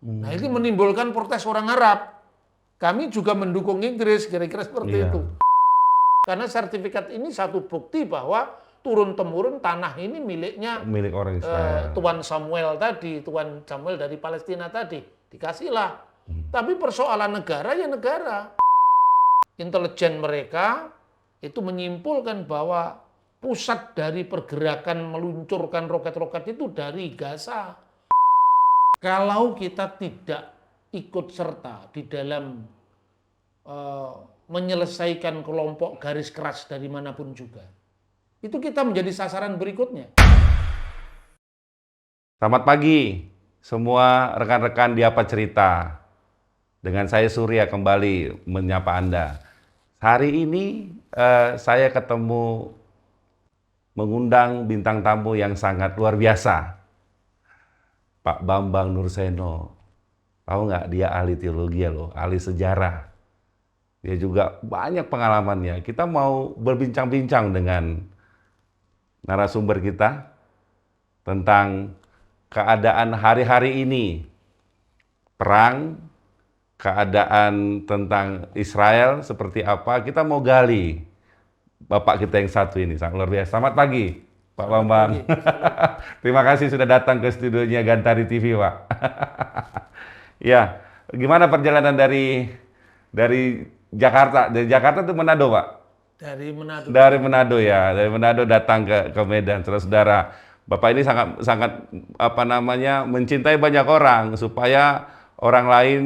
Nah, ini menimbulkan protes orang Arab. Kami juga mendukung Inggris, kira-kira seperti itu. Karena sertifikat ini satu bukti bahwa turun-temurun tanah ini miliknya Milik orang Israel. Tuan Samuel tadi, Tuan Samuel dari Palestina tadi. Dikasihlah. Tapi persoalan negara ya negara. Intelijen mereka itu menyimpulkan bahwa pusat dari pergerakan meluncurkan roket-roket itu dari Gaza. Kalau kita tidak ikut serta di dalam menyelesaikan kelompok garis keras dari manapun juga, itu kita menjadi sasaran berikutnya. Selamat pagi semua rekan-rekan di Apa Cerita. Dengan saya Surya kembali menyapa Anda. Hari ini saya ketemu mengundang bintang tamu yang sangat luar biasa. Pak Bambang Nurseno. Tahu nggak, dia ahli teologi loh, ahli sejarah. Dia juga banyak pengalamannya. Kita mau berbincang-bincang dengan narasumber kita tentang keadaan hari-hari ini. Perang, keadaan tentang Israel seperti apa, kita mau gali. Bapak kita yang satu ini, sangat luar biasa. Selamat pagi, Pak Bambang. Terima kasih sudah datang ke studionya Gantari TV, Pak. Ya, gimana perjalanan dari Jakarta? Dari Jakarta itu Manado, Pak? Dari Manado. Dari Manado ya, dari Manado datang ke Medan, saudara-saudara. Bapak ini sangat mencintai banyak orang supaya orang lain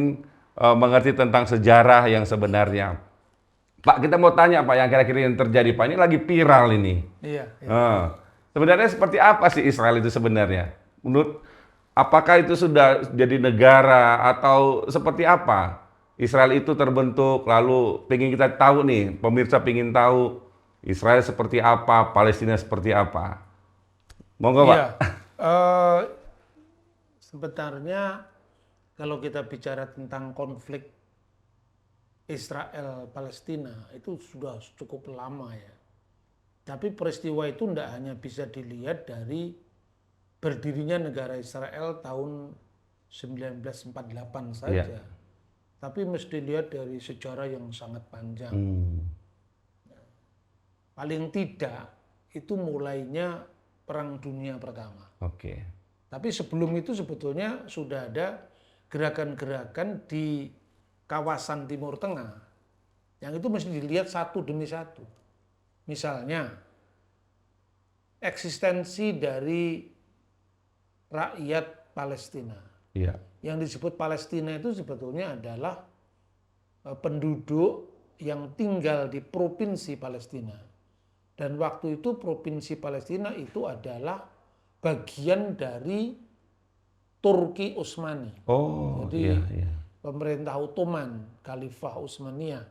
mengerti tentang sejarah yang sebenarnya. Pak, kita mau tanya Pak, yang kira-kira yang terjadi Pak, ini lagi viral ini. Iya. Sebenarnya seperti apa sih Israel itu sebenarnya? Apakah itu sudah jadi negara atau seperti apa? Israel itu terbentuk, lalu pengen kita tahu nih, pemirsa pengen tahu Israel seperti apa, Palestina seperti apa. Monggo Pak. Iya. Sebenarnya kalau kita bicara tentang konflik Israel-Palestina itu sudah cukup lama ya. Tapi peristiwa itu tidak hanya bisa dilihat dari berdirinya negara Israel tahun 1948 saja. Tapi mesti dilihat dari sejarah yang sangat panjang. Paling tidak itu mulainya Perang Dunia Pertama. Tapi sebelum itu sebetulnya sudah ada gerakan-gerakan di kawasan Timur Tengah yang itu mesti dilihat satu demi satu. Misalnya eksistensi dari rakyat Palestina. Yang disebut Palestina itu sebetulnya adalah penduduk yang tinggal di provinsi Palestina. Dan waktu itu provinsi Palestina itu adalah bagian dari Turki Utsmani. Jadi pemerintah Ottoman, Khalifah Utsmaniyah.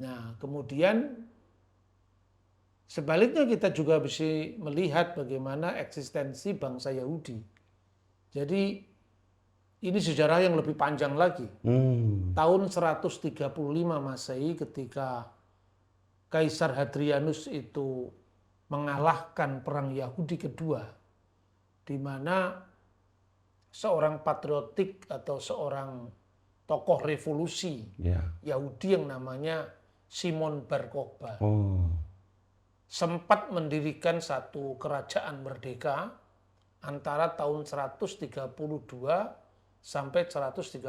Nah, kemudian sebaliknya kita juga bisa melihat bagaimana eksistensi bangsa Yahudi. Jadi ini sejarah yang lebih panjang lagi. Tahun 135 Masehi ketika Kaisar Hadrianus itu mengalahkan perang Yahudi kedua, di mana seorang patriotik atau seorang tokoh revolusi Yahudi yang namanya Simon Bar Kokhba sempat mendirikan satu kerajaan merdeka antara tahun 132 sampai 135.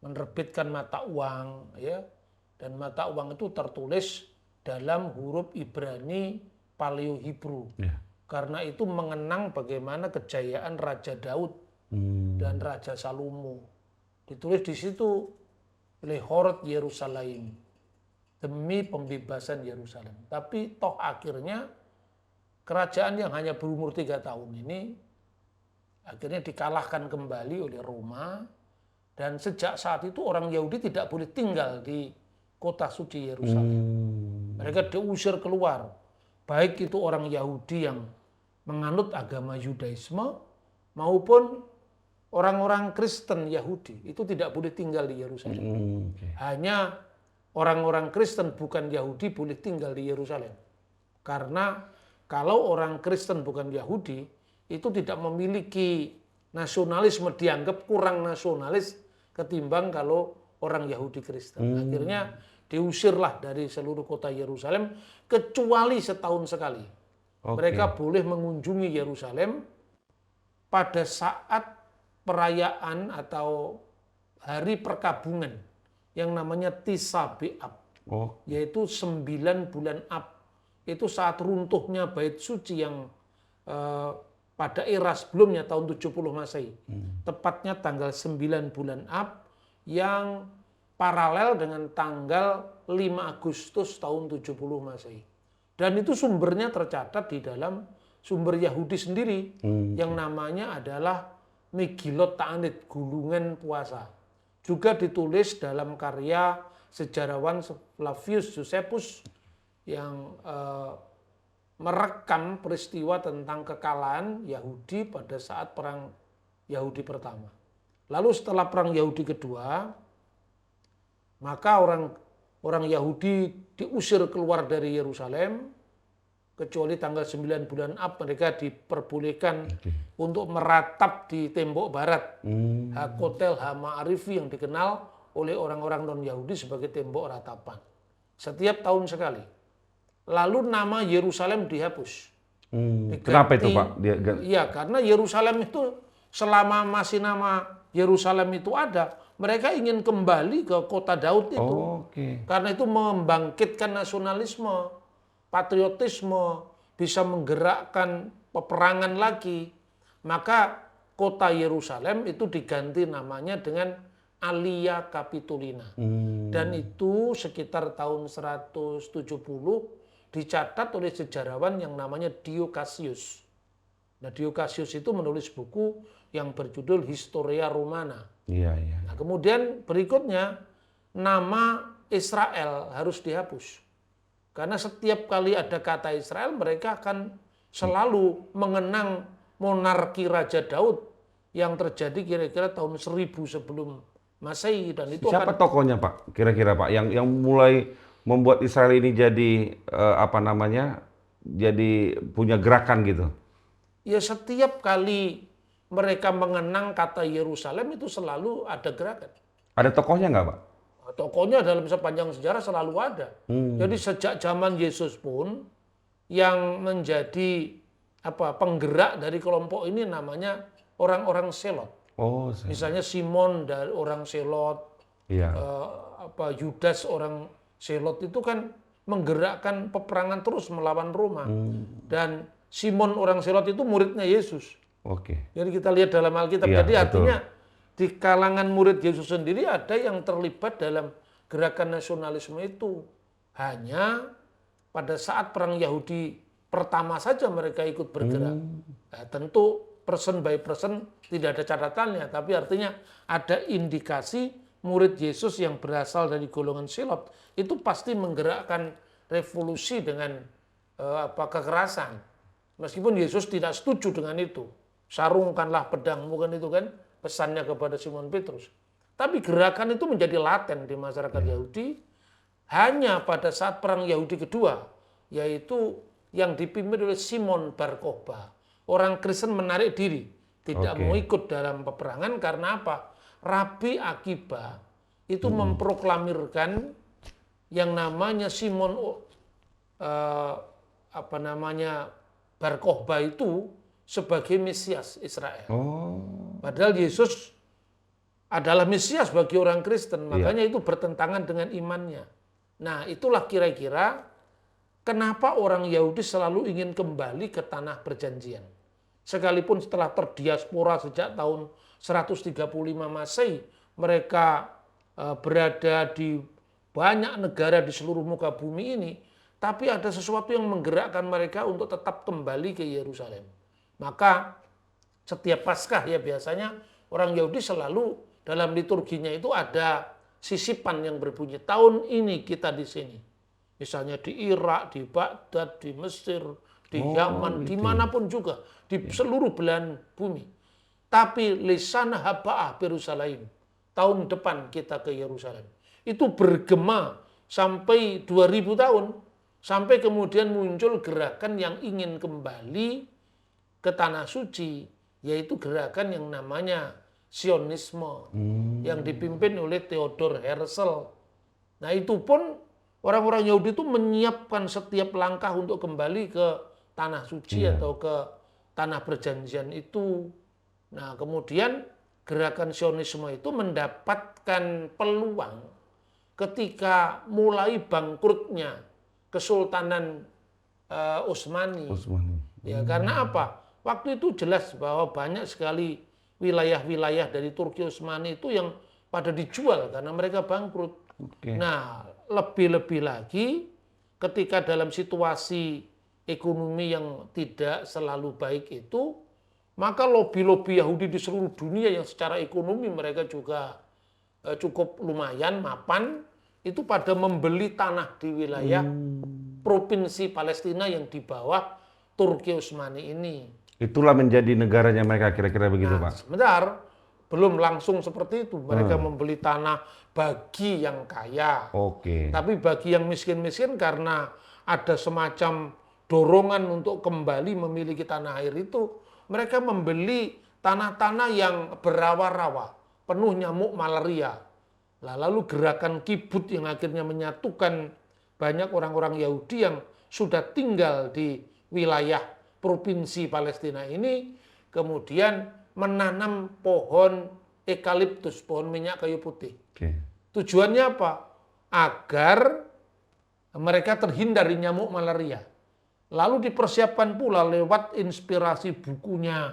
Menerbitkan mata uang ya, dan mata uang itu tertulis dalam huruf Ibrani Paleo Hebrew. Karena itu mengenang bagaimana kejayaan Raja Daud dan Raja Salomo. Ditulis di situ Lehorot Yerusalem, demi pembebasan Yerusalem. Tapi toh akhirnya kerajaan yang hanya berumur 3 tahun ini akhirnya dikalahkan kembali oleh Roma, dan sejak saat itu orang Yahudi tidak boleh tinggal di kota suci Yerusalem. Mereka diusir keluar, baik itu orang Yahudi yang menganut agama Yudaisme maupun orang-orang Kristen Yahudi itu tidak boleh tinggal di Yerusalem. Hanya orang-orang Kristen bukan Yahudi boleh tinggal di Yerusalem. Karena kalau orang Kristen bukan Yahudi itu tidak memiliki nasionalisme dianggap kurang nasionalis ketimbang kalau orang Yahudi Kristen. Akhirnya diusirlah dari seluruh kota Yerusalem kecuali setahun sekali. Mereka boleh mengunjungi Yerusalem pada saat perayaan atau hari perkabungan yang namanya Tis'a B'Av, yaitu 9 bulan Ab. Itu saat runtuhnya Bait Suci yang pada era sebelumnya tahun 70 Masehi. Tepatnya tanggal 9 bulan Ab yang paralel dengan tanggal 5 Agustus tahun 70 Masehi. Dan itu sumbernya tercatat di dalam sumber Yahudi sendiri yang namanya adalah Megillot Ta'anit, gulungan puasa. Juga ditulis dalam karya sejarawan Flavius Josephus yang merekam peristiwa tentang kekalahan Yahudi pada saat perang Yahudi pertama. Lalu setelah perang Yahudi kedua, maka orang Yahudi diusir keluar dari Yerusalem, kecuali tanggal 9 bulan Ab mereka diperbolehkan untuk meratap di tembok barat, Hakotel Hama'arifi yang dikenal oleh orang-orang non-Yahudi sebagai tembok ratapan. Setiap tahun sekali. Lalu nama Yerusalem dihapus. Kenapa itu Pak? Iya, karena Yerusalem itu selama masih nama Yerusalem itu ada, mereka ingin kembali ke kota Daud itu. Karena itu membangkitkan nasionalisme, patriotisme, bisa menggerakkan peperangan lagi. Maka kota Yerusalem itu diganti namanya dengan Alia Capitolina. Dan itu sekitar tahun 170 dicatat oleh sejarawan yang namanya Dio Cassius. Nah, Dio Cassius itu menulis buku yang berjudul Historia Romana. Nah, kemudian berikutnya nama Israel harus dihapus. Karena setiap kali ada kata Israel, mereka akan selalu mengenang monarki Raja Daud yang terjadi kira-kira tahun 1000 sebelum Masehi. Dan itu siapa tokohnya Pak? Kira-kira Pak yang mulai membuat Israel ini jadi jadi punya gerakan gitu? Ya, setiap kali mereka mengenang kata Yerusalem itu selalu ada gerakan. Ada tokohnya nggak Pak? Tokohnya dalam sepanjang sejarah selalu ada. Jadi sejak zaman Yesus pun yang menjadi penggerak dari kelompok ini namanya orang-orang Selot. Misalnya Simon dari orang Selot, Yudas orang Selot itu kan menggerakkan peperangan terus melawan Roma. Dan Simon orang Selot itu muridnya Yesus. Jadi kita lihat dalam Alkitab. Jadi artinya di kalangan murid Yesus sendiri ada yang terlibat dalam gerakan nasionalisme itu. Hanya pada saat perang Yahudi pertama saja mereka ikut bergerak. Nah, tentu person by person tidak ada catatannya, tapi artinya ada indikasi murid Yesus yang berasal dari golongan Selot itu pasti menggerakkan revolusi dengan kekerasan. Meskipun Yesus tidak setuju dengan itu. Sarungkanlah pedangmu, kan itu kan pesannya kepada Simon Petrus. Tapi gerakan itu menjadi laten di masyarakat Yahudi hanya pada saat perang Yahudi kedua, yaitu yang dipimpin oleh Simon Bar Kokhba. Orang Kristen menarik diri, tidak mau ikut dalam peperangan karena apa? Rabi Akiba itu memproklamirkan yang namanya Simon Bar Kokhba itu sebagai Mesias Israel. Padahal Yesus adalah Mesias bagi orang Kristen, makanya itu bertentangan dengan imannya. Nah, itulah kira-kira kenapa orang Yahudi selalu ingin kembali ke tanah perjanjian. Sekalipun setelah terdiaspora sejak tahun 135 Masehi, mereka berada di banyak negara di seluruh muka bumi ini, tapi ada sesuatu yang menggerakkan mereka untuk tetap kembali ke Yerusalem. Maka setiap Paskah ya biasanya orang Yahudi selalu dalam liturginya itu ada sisipan yang berbunyi tahun ini kita di sini. Misalnya di Irak, di Baghdad, di Mesir, di Yaman, dimanapun juga, di seluruh belahan bumi. Tapi lisana haba'ah Yerusalem, tahun depan kita ke Yerusalem. Itu bergema sampai 2000 tahun, sampai kemudian muncul gerakan yang ingin kembali ke Tanah Suci, yaitu gerakan yang namanya Sionisme yang dipimpin oleh Theodor Herzl. Nah itu pun orang-orang Yahudi itu menyiapkan setiap langkah untuk kembali ke tanah suci atau ke tanah perjanjian itu. Nah kemudian gerakan Sionisme itu mendapatkan peluang ketika mulai bangkrutnya Kesultanan Utsmani. Ya karena apa? Waktu itu jelas bahwa banyak sekali wilayah-wilayah dari Turki Utsmani itu yang pada dijual karena mereka bangkrut. Nah, lebih-lebih lagi ketika dalam situasi ekonomi yang tidak selalu baik itu, maka lobi-lobi Yahudi di seluruh dunia yang secara ekonomi mereka juga cukup lumayan, mapan, itu pada membeli tanah di wilayah provinsi Palestina yang di bawah Turki Utsmani ini. Itulah menjadi negaranya mereka kira-kira begitu, Nah, Pak. sebentar, belum langsung seperti itu. Mereka membeli tanah bagi yang kaya. Tapi bagi yang miskin-miskin karena ada semacam dorongan untuk kembali memiliki tanah air itu, mereka membeli tanah-tanah yang berawa-rawa, penuh nyamuk malaria. Lalu gerakan kibut yang akhirnya menyatukan banyak orang-orang Yahudi yang sudah tinggal di wilayah provinsi Palestina ini, kemudian menanam pohon eukaliptus, pohon minyak kayu putih. Tujuannya apa? Agar mereka terhindar dari nyamuk malaria. Lalu dipersiapkan pula lewat inspirasi bukunya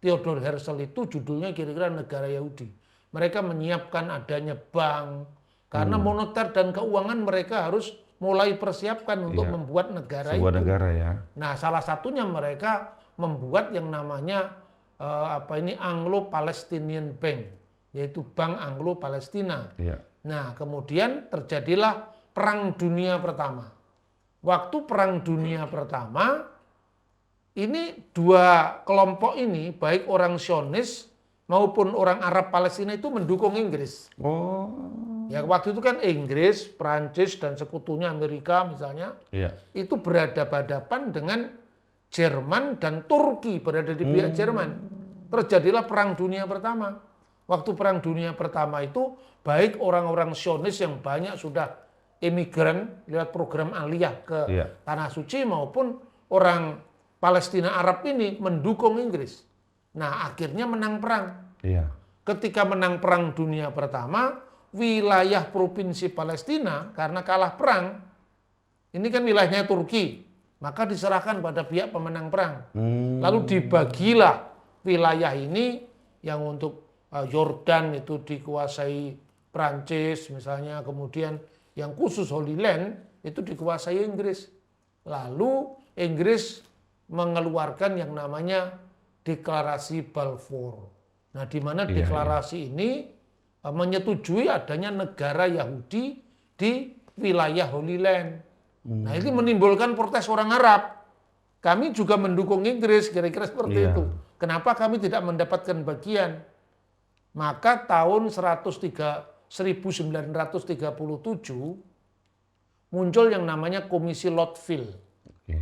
Theodor Herzl itu, judulnya kira-kira Negara Yahudi. Mereka menyiapkan adanya bank, karena moneter dan keuangan mereka harus mulai persiapkan untuk membuat negara sebuah itu. Negara ya. Nah, salah satunya mereka membuat yang namanya Anglo-Palestinian Bank, yaitu Bank Anglo-Palestina. Nah, kemudian terjadilah Perang Dunia Pertama. Waktu Perang Dunia Pertama, ini dua kelompok ini, baik orang Zionis maupun orang Arab Palestina itu mendukung Inggris. Ya waktu itu kan Inggris, Prancis dan sekutunya Amerika misalnya, itu berhadapan-hadapan dengan Jerman dan Turki berada di pihak Jerman. Terjadilah Perang Dunia Pertama. Waktu Perang Dunia Pertama itu baik orang-orang Zionis yang banyak sudah imigran lewat program aliyah ke Tanah Suci maupun orang Palestina Arab ini mendukung Inggris. Nah akhirnya menang perang. Ketika menang Perang Dunia Pertama, wilayah provinsi Palestina karena kalah perang, ini kan wilayahnya Turki, maka diserahkan pada pihak pemenang perang. Lalu dibagilah wilayah ini yang untuk Yordan itu dikuasai Prancis misalnya, kemudian yang khusus Holy Land itu dikuasai Inggris. Lalu Inggris mengeluarkan yang namanya Deklarasi Balfour. Nah, di mana deklarasi ini menyetujui adanya negara Yahudi di wilayah Holy Land. Nah, ini menimbulkan protes orang Arab. Kami juga mendukung Inggris, kira-kira seperti itu. Kenapa kami tidak mendapatkan bagian? Maka tahun 1937 muncul yang namanya Komisi Lotfield.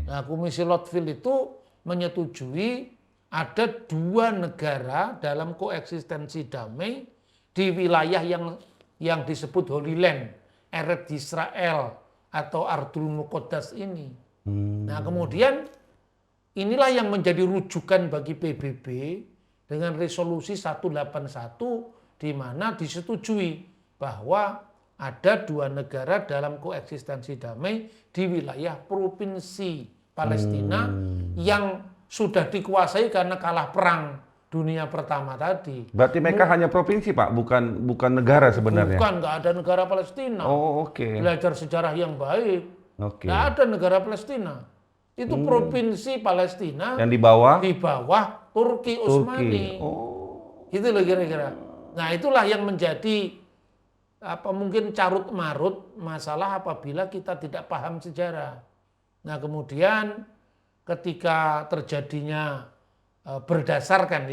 Nah, Komisi Lotfield itu menyetujui ada dua negara dalam koeksistensi damai di wilayah yang disebut Holy Land, Eretz Israel atau Ardul Muqaddas ini. Nah, kemudian inilah yang menjadi rujukan bagi PBB dengan resolusi 181 di mana disetujui bahwa ada dua negara dalam koeksistensi damai di wilayah provinsi Palestina yang sudah dikuasai karena kalah perang dunia pertama tadi. Berarti mereka hanya provinsi, Pak, bukan negara sebenarnya. Bukan, nggak ada negara Palestina. Belajar sejarah yang baik. Nggak ada negara Palestina. Itu provinsi Palestina yang di bawah Turki Utsmani. Gitu loh kira-kira. Nah, itulah yang menjadi mungkin carut marut masalah apabila kita tidak paham sejarah. Nah, kemudian ketika terjadinya berdasarkan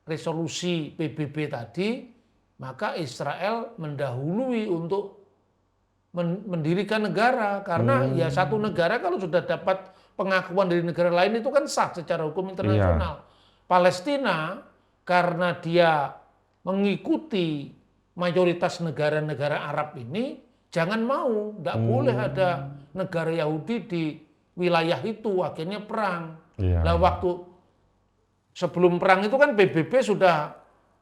resolusi PBB tadi, maka Israel mendahului untuk mendirikan negara karena ya satu negara kalau sudah dapat pengakuan dari negara lain itu kan sah secara hukum internasional. Palestina karena dia mengikuti mayoritas negara-negara Arab ini, jangan mau, tidak boleh ada negara Yahudi di wilayah itu, akhirnya perang. Nah, waktu sebelum perang itu kan PBB sudah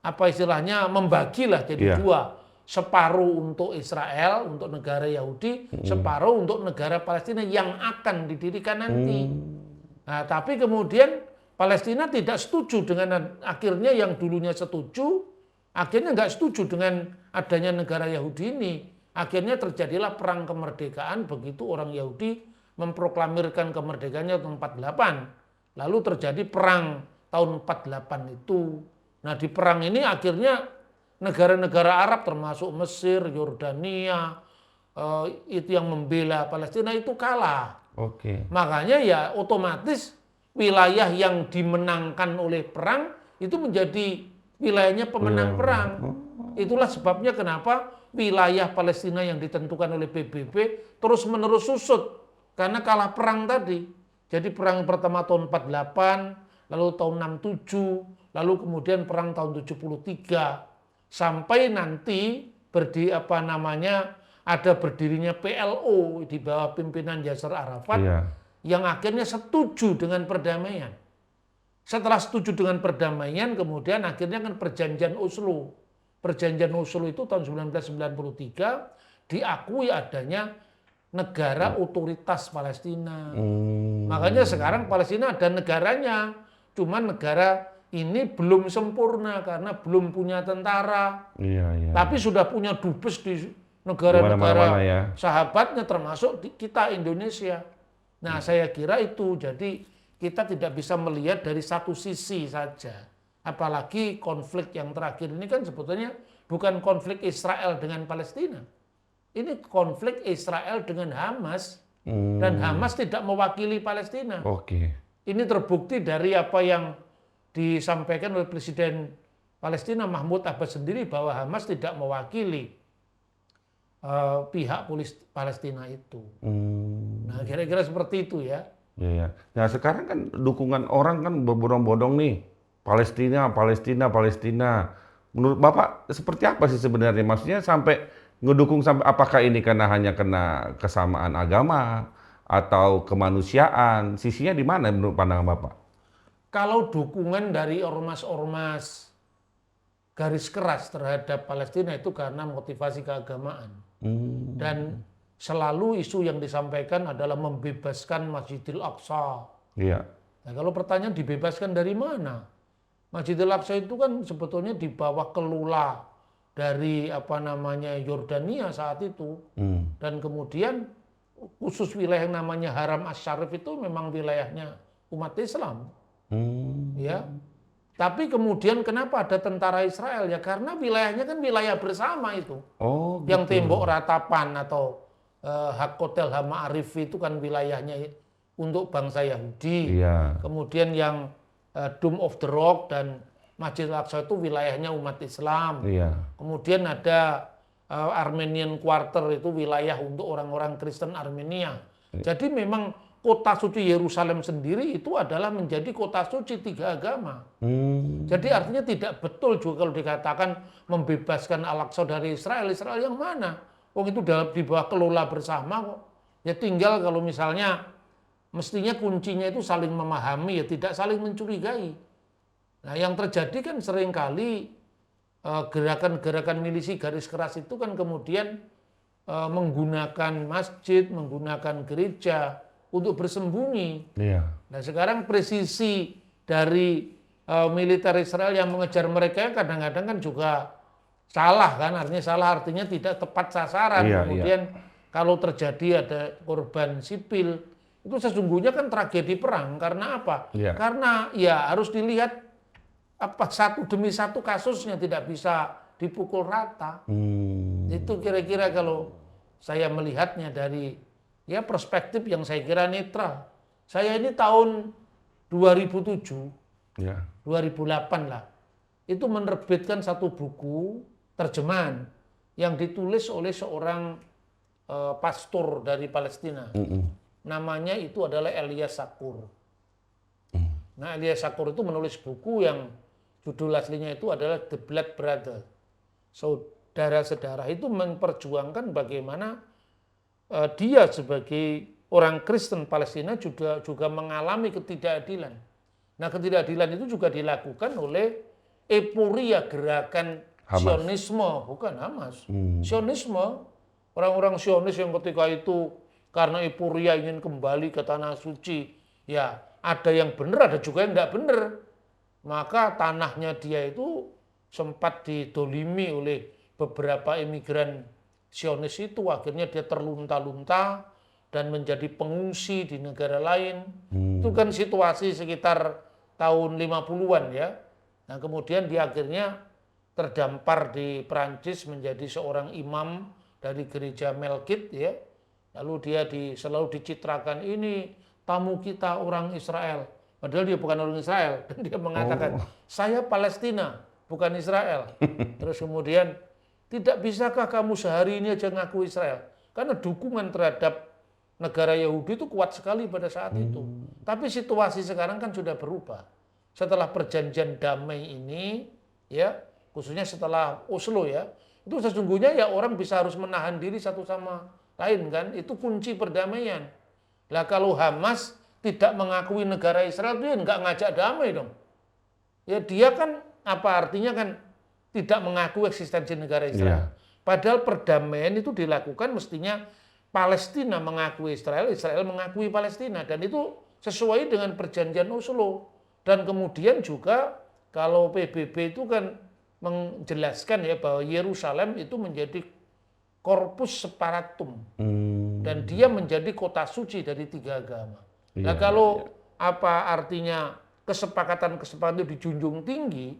apa istilahnya membagilah jadi dua, separuh untuk Israel, untuk negara Yahudi, separuh untuk negara Palestina yang akan didirikan nanti. Nah, tapi kemudian Palestina tidak setuju dengan akhirnya yang dulunya setuju, akhirnya nggak setuju dengan adanya negara Yahudi ini. Akhirnya terjadilah perang kemerdekaan begitu orang Yahudi memproklamirkan kemerdekaannya tahun 48. Lalu terjadi perang tahun 48 itu. Nah, di perang ini akhirnya negara-negara Arab termasuk Mesir, Yordania, itu yang membela Palestina itu kalah. Makanya ya otomatis wilayah yang dimenangkan oleh perang itu menjadi wilayahnya pemenang perang. Itulah sebabnya kenapa wilayah Palestina yang ditentukan oleh PBB terus-menerus susut karena kalah perang tadi. Jadi perang pertama tahun 48, lalu tahun 67, lalu kemudian perang tahun 73 sampai nanti ada berdirinya PLO di bawah pimpinan Yasser Arafat yang akhirnya setuju dengan perdamaian. Setelah setuju dengan perdamaian, kemudian akhirnya kan perjanjian Oslo. Perjanjian Oslo itu tahun 1993 diakui adanya negara otoritas Palestina. Makanya sekarang Palestina ada negaranya, cuman negara ini belum sempurna karena belum punya tentara. Tapi sudah punya dubes di negara-negara sahabatnya termasuk kita Indonesia. Nah, saya kira itu. Jadi kita tidak bisa melihat dari satu sisi saja. Apalagi konflik yang terakhir ini kan sebetulnya bukan konflik Israel dengan Palestina. Ini konflik Israel dengan Hamas. Dan Hamas tidak mewakili Palestina. Ini terbukti dari apa yang disampaikan oleh Presiden Palestina Mahmud Abbas sendiri bahwa Hamas tidak mewakili pihak Palestina itu. Nah, kira-kira seperti itu ya. Nah, sekarang kan dukungan orang kan berbondong-bondong nih. Palestina. Menurut Bapak seperti apa sih sebenarnya? Maksudnya sampai ngedukung sampai apakah ini hanya karena kesamaan agama atau kemanusiaan? Sisinya di mana menurut pandangan Bapak? Kalau dukungan dari ormas-ormas garis keras terhadap Palestina itu karena motivasi keagamaan. Dan selalu isu yang disampaikan adalah membebaskan Masjidil Aqsa. Nah, kalau pertanyaan dibebaskan dari mana? Masjidil Aqsa itu kan sebetulnya di bawah kelola dari Yordania saat itu. Dan kemudian khusus wilayah yang namanya Haram Asy-Syarif itu memang wilayahnya umat Islam. Ya. Tapi kemudian kenapa ada tentara Israel? Ya karena wilayahnya kan wilayah bersama itu. Yang tembok ratapan atau Hakotel Hama-Arif itu kan wilayahnya untuk bangsa Yahudi. Kemudian yang Dome of the Rock dan Masjid Al-Aqsa itu wilayahnya umat Islam. Kemudian ada Armenian Quarter itu wilayah untuk orang-orang Kristen Armenia. Jadi memang kota suci Yerusalem sendiri itu adalah menjadi kota suci tiga agama. Jadi artinya tidak betul juga kalau dikatakan membebaskan Al-Aqsa dari Israel. Israel yang mana? Itu di bawah kelola bersama kok. Ya tinggal kalau misalnya mestinya kuncinya itu saling memahami, ya tidak saling mencurigai. Nah, yang terjadi kan seringkali gerakan-gerakan milisi garis keras itu kan kemudian menggunakan masjid, menggunakan gereja untuk bersembunyi. Nah, sekarang presisi dari militer Israel yang mengejar mereka kadang-kadang kan juga salah kan, artinya tidak tepat sasaran. Kemudian kalau terjadi ada korban sipil, itu sesungguhnya kan tragedi perang. Karena apa? Karena ya harus dilihat satu demi satu kasusnya, tidak bisa dipukul rata. Itu kira-kira kalau saya melihatnya dari perspektif yang saya kira netral. Saya ini tahun 2007, 2008 lah, itu menerbitkan satu buku terjemahan yang ditulis oleh seorang pastor dari Palestina. Namanya itu adalah Elias Sakur. Nah, Elias Sakur itu menulis buku yang judul aslinya itu adalah The Blood Brother. Saudara-saudara itu memperjuangkan bagaimana dia sebagai orang Kristen Palestina juga mengalami ketidakadilan. Nah, ketidakadilan itu juga dilakukan oleh euforia gerakan Hamas. Sionisme, bukan Hamas. Sionisme, orang-orang Sionis yang ketika itu karena euforia ingin kembali ke tanah suci, ya ada yang benar, ada juga yang tidak benar. Maka tanahnya dia itu sempat didolimi oleh beberapa imigran Zionis itu, akhirnya dia terlunta-lunta dan menjadi pengungsi di negara lain. Itu kan situasi sekitar tahun 50-an ya. Nah, kemudian dia akhirnya terdampar di Perancis menjadi seorang imam dari gereja Melkit ya. Lalu dia selalu dicitrakan, ini tamu kita orang Israel. Padahal dia bukan orang Israel. Dan dia mengatakan, saya Palestina, bukan Israel. Terus kemudian, tidak bisakah kamu sehari ini aja ngaku Israel? Karena dukungan terhadap negara Yahudi itu kuat sekali pada saat itu. Tapi situasi sekarang kan sudah berubah. Setelah perjanjian damai ini, ya khususnya setelah Oslo ya, itu sesungguhnya ya orang bisa harus menahan diri satu sama lain kan. Itu kunci perdamaian. Lah kalau Hamas tidak mengakui negara Israel, dia nggak ngajak damai dong. Ya dia kan apa artinya kan tidak mengaku eksistensi negara Israel. Padahal perdamaian itu dilakukan mestinya Palestina mengakui Israel, Israel mengakui Palestina. Dan itu sesuai dengan perjanjian Oslo. Dan kemudian juga kalau PBB itu kan menjelaskan ya bahwa Yerusalem itu menjadi corpus separatum. Dan dia menjadi kota suci dari tiga agama. Nah kalau apa artinya kesepakatan-kesepakatan itu dijunjung tinggi,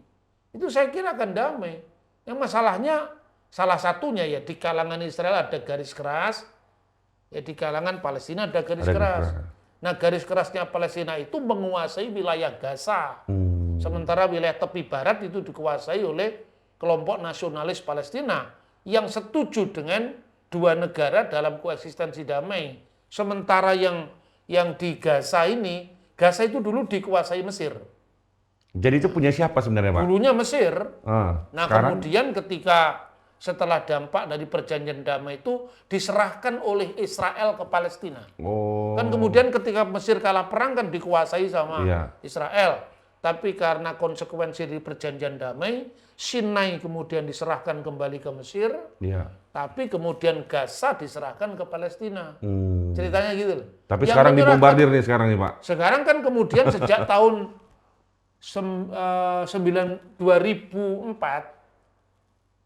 itu saya kira akan damai. Yang masalahnya salah satunya ya di kalangan Israel ada garis keras, ya di kalangan Palestina ada garis keras. Nah garis kerasnya Palestina itu menguasai wilayah Gaza. Sementara wilayah tepi barat itu dikuasai oleh kelompok nasionalis Palestina yang setuju dengan dua negara dalam koeksistensi damai. Sementara yang di Gaza ini, Gaza itu dulu dikuasai Mesir. Jadi itu punya siapa sebenarnya, Pak? Dulunya Mesir. Nah sekarang? kemudian ketika setelah dampak dari perjanjian damai itu diserahkan oleh Israel ke Palestina. Kan kemudian ketika Mesir kalah perang kan dikuasai sama Israel. Tapi karena konsekuensi dari perjanjian damai, Sinai kemudian diserahkan kembali ke Mesir. Tapi kemudian Gaza diserahkan ke Palestina. Ceritanya gitu loh. Tapi yang sekarang dibombardir nih sekarang nih, Pak. Sekarang kan kemudian sejak tahun 2004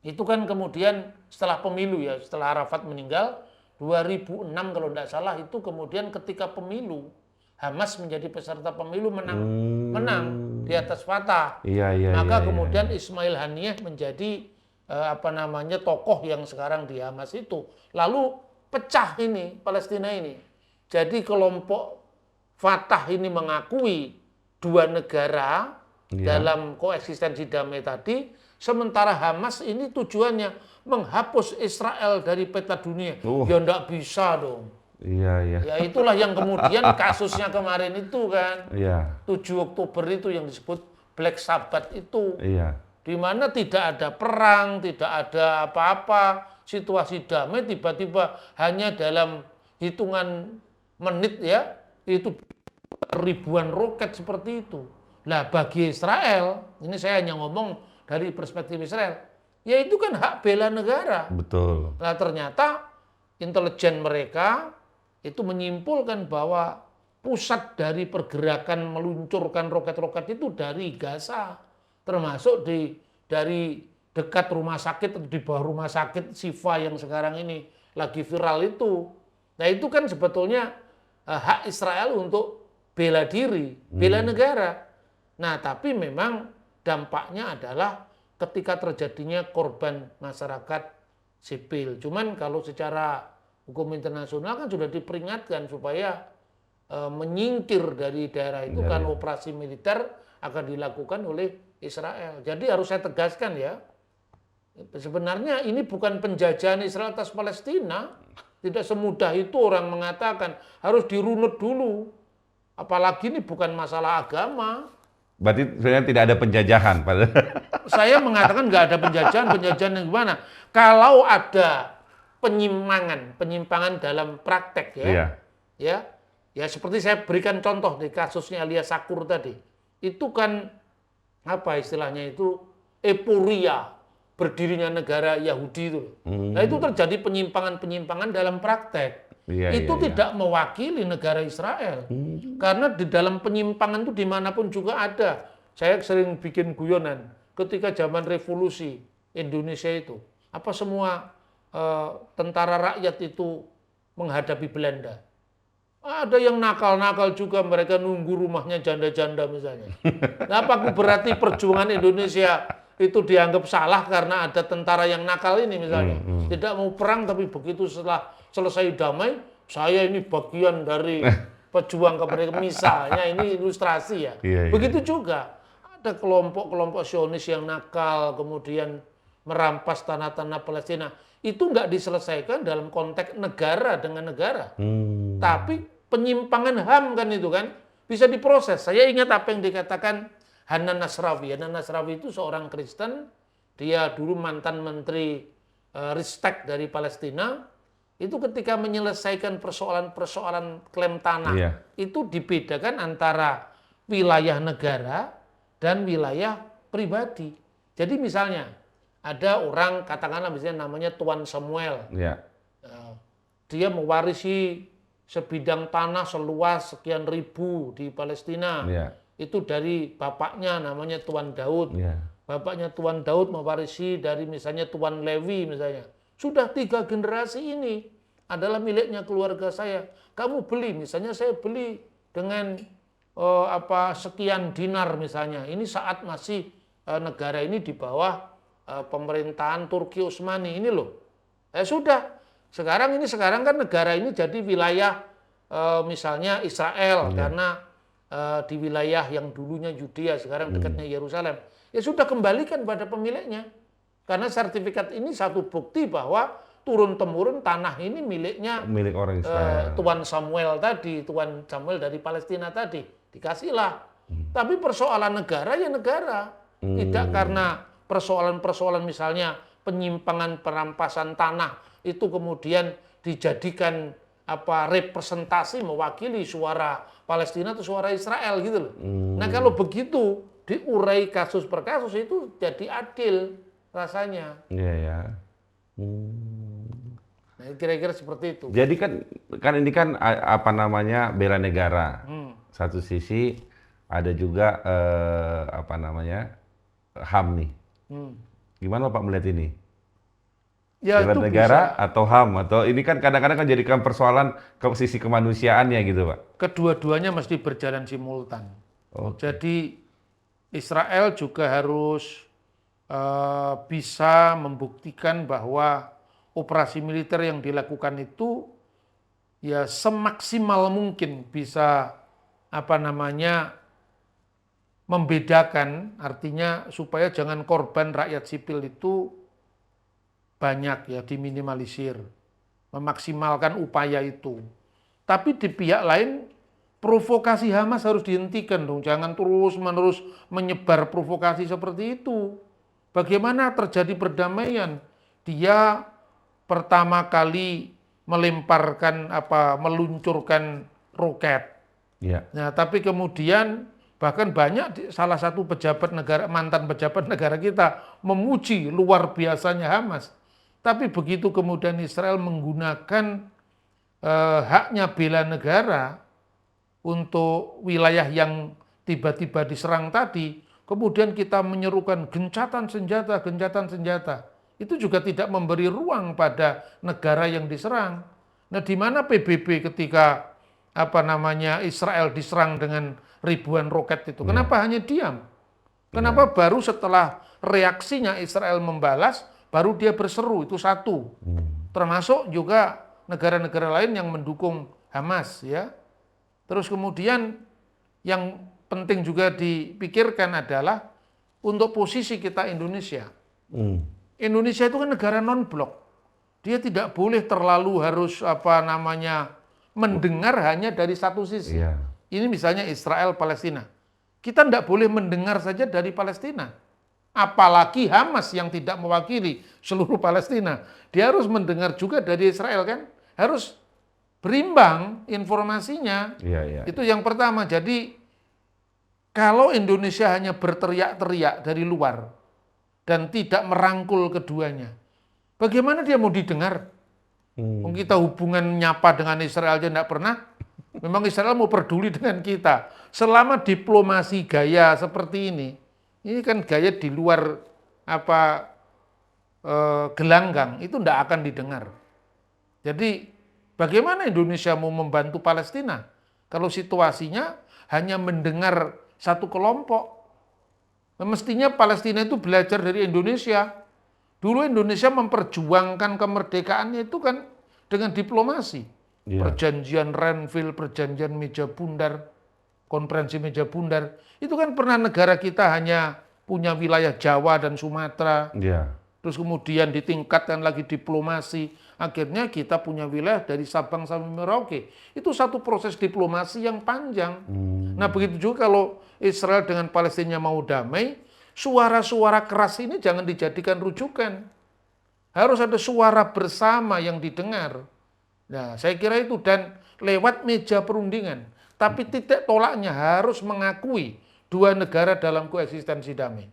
itu kan kemudian setelah pemilu ya, setelah Arafat meninggal 2006 kalau tidak salah, itu kemudian ketika pemilu Hamas menjadi peserta pemilu menang di atas Fatah. Maka kemudian Ismail Haniyeh menjadi tokoh yang sekarang di Hamas itu. Lalu pecah ini Palestina ini. Jadi kelompok Fatah ini mengakui dua negara dalam koeksistensi damai tadi, sementara Hamas ini tujuannya menghapus Israel dari peta dunia. Ya enggak bisa dong. Ya itulah yang kemudian kasusnya kemarin itu kan. 7 Oktober itu yang disebut Black Sabbath itu. Di mana tidak ada perang, tidak ada apa-apa, situasi damai, tiba-tiba hanya dalam hitungan menit ya, itu ribuan roket seperti itu. Nah bagi Israel, ini saya hanya ngomong dari perspektif Israel, ya itu kan hak bela negara. Betul. Nah ternyata intelijen mereka itu menyimpulkan bahwa pusat dari pergerakan meluncurkan roket-roket itu dari Gaza, termasuk dari dekat rumah sakit atau di bawah rumah sakit Sifa yang sekarang ini lagi viral itu. Nah itu kan sebetulnya hak Israel untuk bela diri, bela negara. Nah tapi memang dampaknya adalah ketika terjadinya korban masyarakat sipil. Cuman kalau secara hukum internasional kan sudah diperingatkan supaya menyingkir dari daerah itu kan operasi militer akan dilakukan oleh Israel. Jadi harus saya tegaskan ya, sebenarnya ini bukan penjajahan Israel atas Palestina. Tidak semudah itu orang mengatakan, harus dirunut dulu. Apalagi ini bukan masalah agama. Berarti sebenarnya tidak ada penjajahan pada. Saya mengatakan nggak ada penjajahan yang gimana. Kalau ada penyimpangan dalam praktek Iya. ya seperti saya berikan contoh di kasusnya Alia Sakur tadi. Itu kan apa istilahnya itu euforia berdirinya negara Yahudi itu. Nah itu terjadi penyimpangan dalam praktek. Iya, Itu iya, iya. tidak mewakili negara Israel. Karena di dalam penyimpangan itu dimanapun juga ada. Saya sering bikin guyonan. Ketika zaman revolusi Indonesia itu, apa semua tentara rakyat itu menghadapi Belanda? Ada yang nakal-nakal juga, mereka nunggu rumahnya janda-janda misalnya. Nah, apa berarti perjuangan Indonesia itu dianggap salah karena ada tentara yang nakal ini misalnya? Tidak mau perang, tapi begitu setelah selesai damai, saya ini bagian dari pejuang kemerdekaan. Misalnya, ini ilustrasi ya. Iya, iya. Begitu juga, ada kelompok-kelompok Zionis yang nakal, kemudian merampas tanah-tanah Palestina. Itu nggak diselesaikan dalam konteks negara dengan negara. Tapi penyimpangan HAM kan itu kan bisa diproses. Saya ingat apa yang dikatakan Hanan Nasrawi. Hanan Nasrawi itu seorang Kristen, dia dulu mantan menteri Ristek dari Palestina. Itu ketika menyelesaikan persoalan-persoalan klaim tanah, Iya. itu dibedakan antara wilayah negara dan wilayah pribadi. Jadi misalnya ada orang katakanlah misalnya namanya Tuan Samuel. Iya. Dia mewarisi sebidang tanah seluas sekian ribu di Palestina. Iya. Itu dari bapaknya namanya Tuan Daud. Iya. Bapaknya Tuan Daud mewarisi dari misalnya Tuan Lewi misalnya. Sudah 3 generasi ini adalah miliknya keluarga saya. Kamu beli, misalnya saya beli dengan sekian dinar misalnya. Ini saat masih negara ini di bawah pemerintahan Turki Utsmani ini loh. Sudah. Sekarang kan negara ini jadi wilayah misalnya Israel karena di wilayah yang dulunya Yudea sekarang dekatnya Yerusalem. Ya sudah, kembalikan pada pemiliknya. Karena sertifikat ini satu bukti bahwa turun-temurun tanah ini milik orang Israel. Tuan Samuel tadi, Tuan Samuel dari Palestina tadi. Dikasihlah. Tapi persoalan negara ya negara. Tidak karena persoalan-persoalan misalnya penyimpangan perampasan tanah itu kemudian dijadikan representasi mewakili suara Palestina atau suara Israel gitu loh. Nah kalau begitu diurai kasus per kasus itu jadi adil rasanya. Iya ya. Nah kira-kira seperti itu. Jadi kan ini kan bela negara. Satu sisi ada juga HAM nih. Gimana Pak melihat ini? Ya, bela itu negara bisa. atau HAM atau ini kan kadang-kadang kan jadikan persoalan ke sisi kemanusiaannya gitu Pak. Kedua-duanya mesti berjalan simultan. Oke. Jadi Israel juga harus bisa membuktikan bahwa operasi militer yang dilakukan itu ya semaksimal mungkin bisa membedakan, artinya supaya jangan korban rakyat sipil itu banyak ya, diminimalisir, memaksimalkan upaya itu. Tapi di pihak lain provokasi Hamas harus dihentikan dong, jangan terus-menerus menyebar provokasi seperti itu. Bagaimana terjadi perdamaian? Dia pertama kali meluncurkan roket. Iya. Nah, tapi kemudian bahkan banyak salah satu mantan pejabat negara kita memuji luar biasanya Hamas. Tapi begitu kemudian Israel menggunakan haknya bela negara untuk wilayah yang tiba-tiba diserang tadi, kemudian kita menyerukan gencatan senjata, itu juga tidak memberi ruang pada negara yang diserang. Nah, di mana PBB ketika Israel diserang dengan ribuan roket itu? Kenapa hanya diam? Kenapa baru setelah reaksinya Israel membalas, baru dia berseru? Itu satu. Termasuk juga negara-negara lain yang mendukung Hamas, ya. Terus kemudian yang penting juga dipikirkan adalah untuk posisi kita Indonesia. Indonesia itu kan negara non-blok. Dia tidak boleh terlalu harus mendengar hanya dari satu sisi. Iya. Ini misalnya Israel Palestina. Kita tidak boleh mendengar saja dari Palestina. Apalagi Hamas yang tidak mewakili seluruh Palestina. Dia harus mendengar juga dari Israel kan. Harus berimbang informasinya. Itu yang pertama. Jadi kalau Indonesia hanya berteriak-teriak dari luar dan tidak merangkul keduanya, bagaimana dia mau didengar? Kita hubungan nyapa dengan Israel aja tidak pernah. Memang Israel mau peduli dengan kita. Selama diplomasi gaya seperti ini kan gaya di luar gelanggang, itu tidak akan didengar. Jadi bagaimana Indonesia mau membantu Palestina kalau situasinya hanya mendengar satu kelompok? Mestinya Palestina itu belajar dari Indonesia. Dulu Indonesia memperjuangkan kemerdekaannya itu kan dengan diplomasi. Perjanjian Renville, perjanjian Meja Bundar, konferensi Meja Bundar. Itu kan pernah negara kita hanya punya wilayah Jawa dan Sumatera. Terus kemudian ditingkatkan lagi diplomasi. Akhirnya kita punya wilayah dari Sabang sampai Merauke. Itu satu proses diplomasi yang panjang. Nah begitu juga kalau Israel dengan Palestina mau damai, suara-suara keras ini jangan dijadikan rujukan. Harus ada suara bersama yang didengar. Nah, saya kira itu, dan lewat meja perundingan. Tapi titik tolaknya harus mengakui dua negara dalam koeksistensi damai.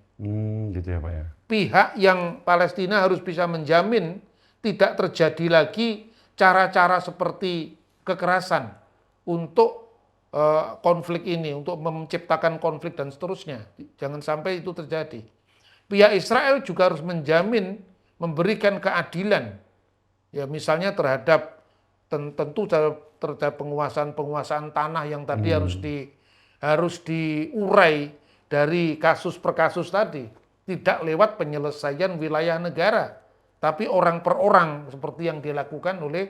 Gitu ya Pak ya. Pihak yang Palestina harus bisa menjamin tidak terjadi lagi cara-cara seperti kekerasan untuk konflik ini, untuk menciptakan konflik dan seterusnya. Jangan sampai itu terjadi. Pihak Israel juga harus menjamin, memberikan keadilan. Ya misalnya terhadap penguasaan tanah yang tadi harus diurai dari kasus per kasus tadi. Tidak lewat penyelesaian wilayah negara, tapi orang per orang seperti yang dilakukan oleh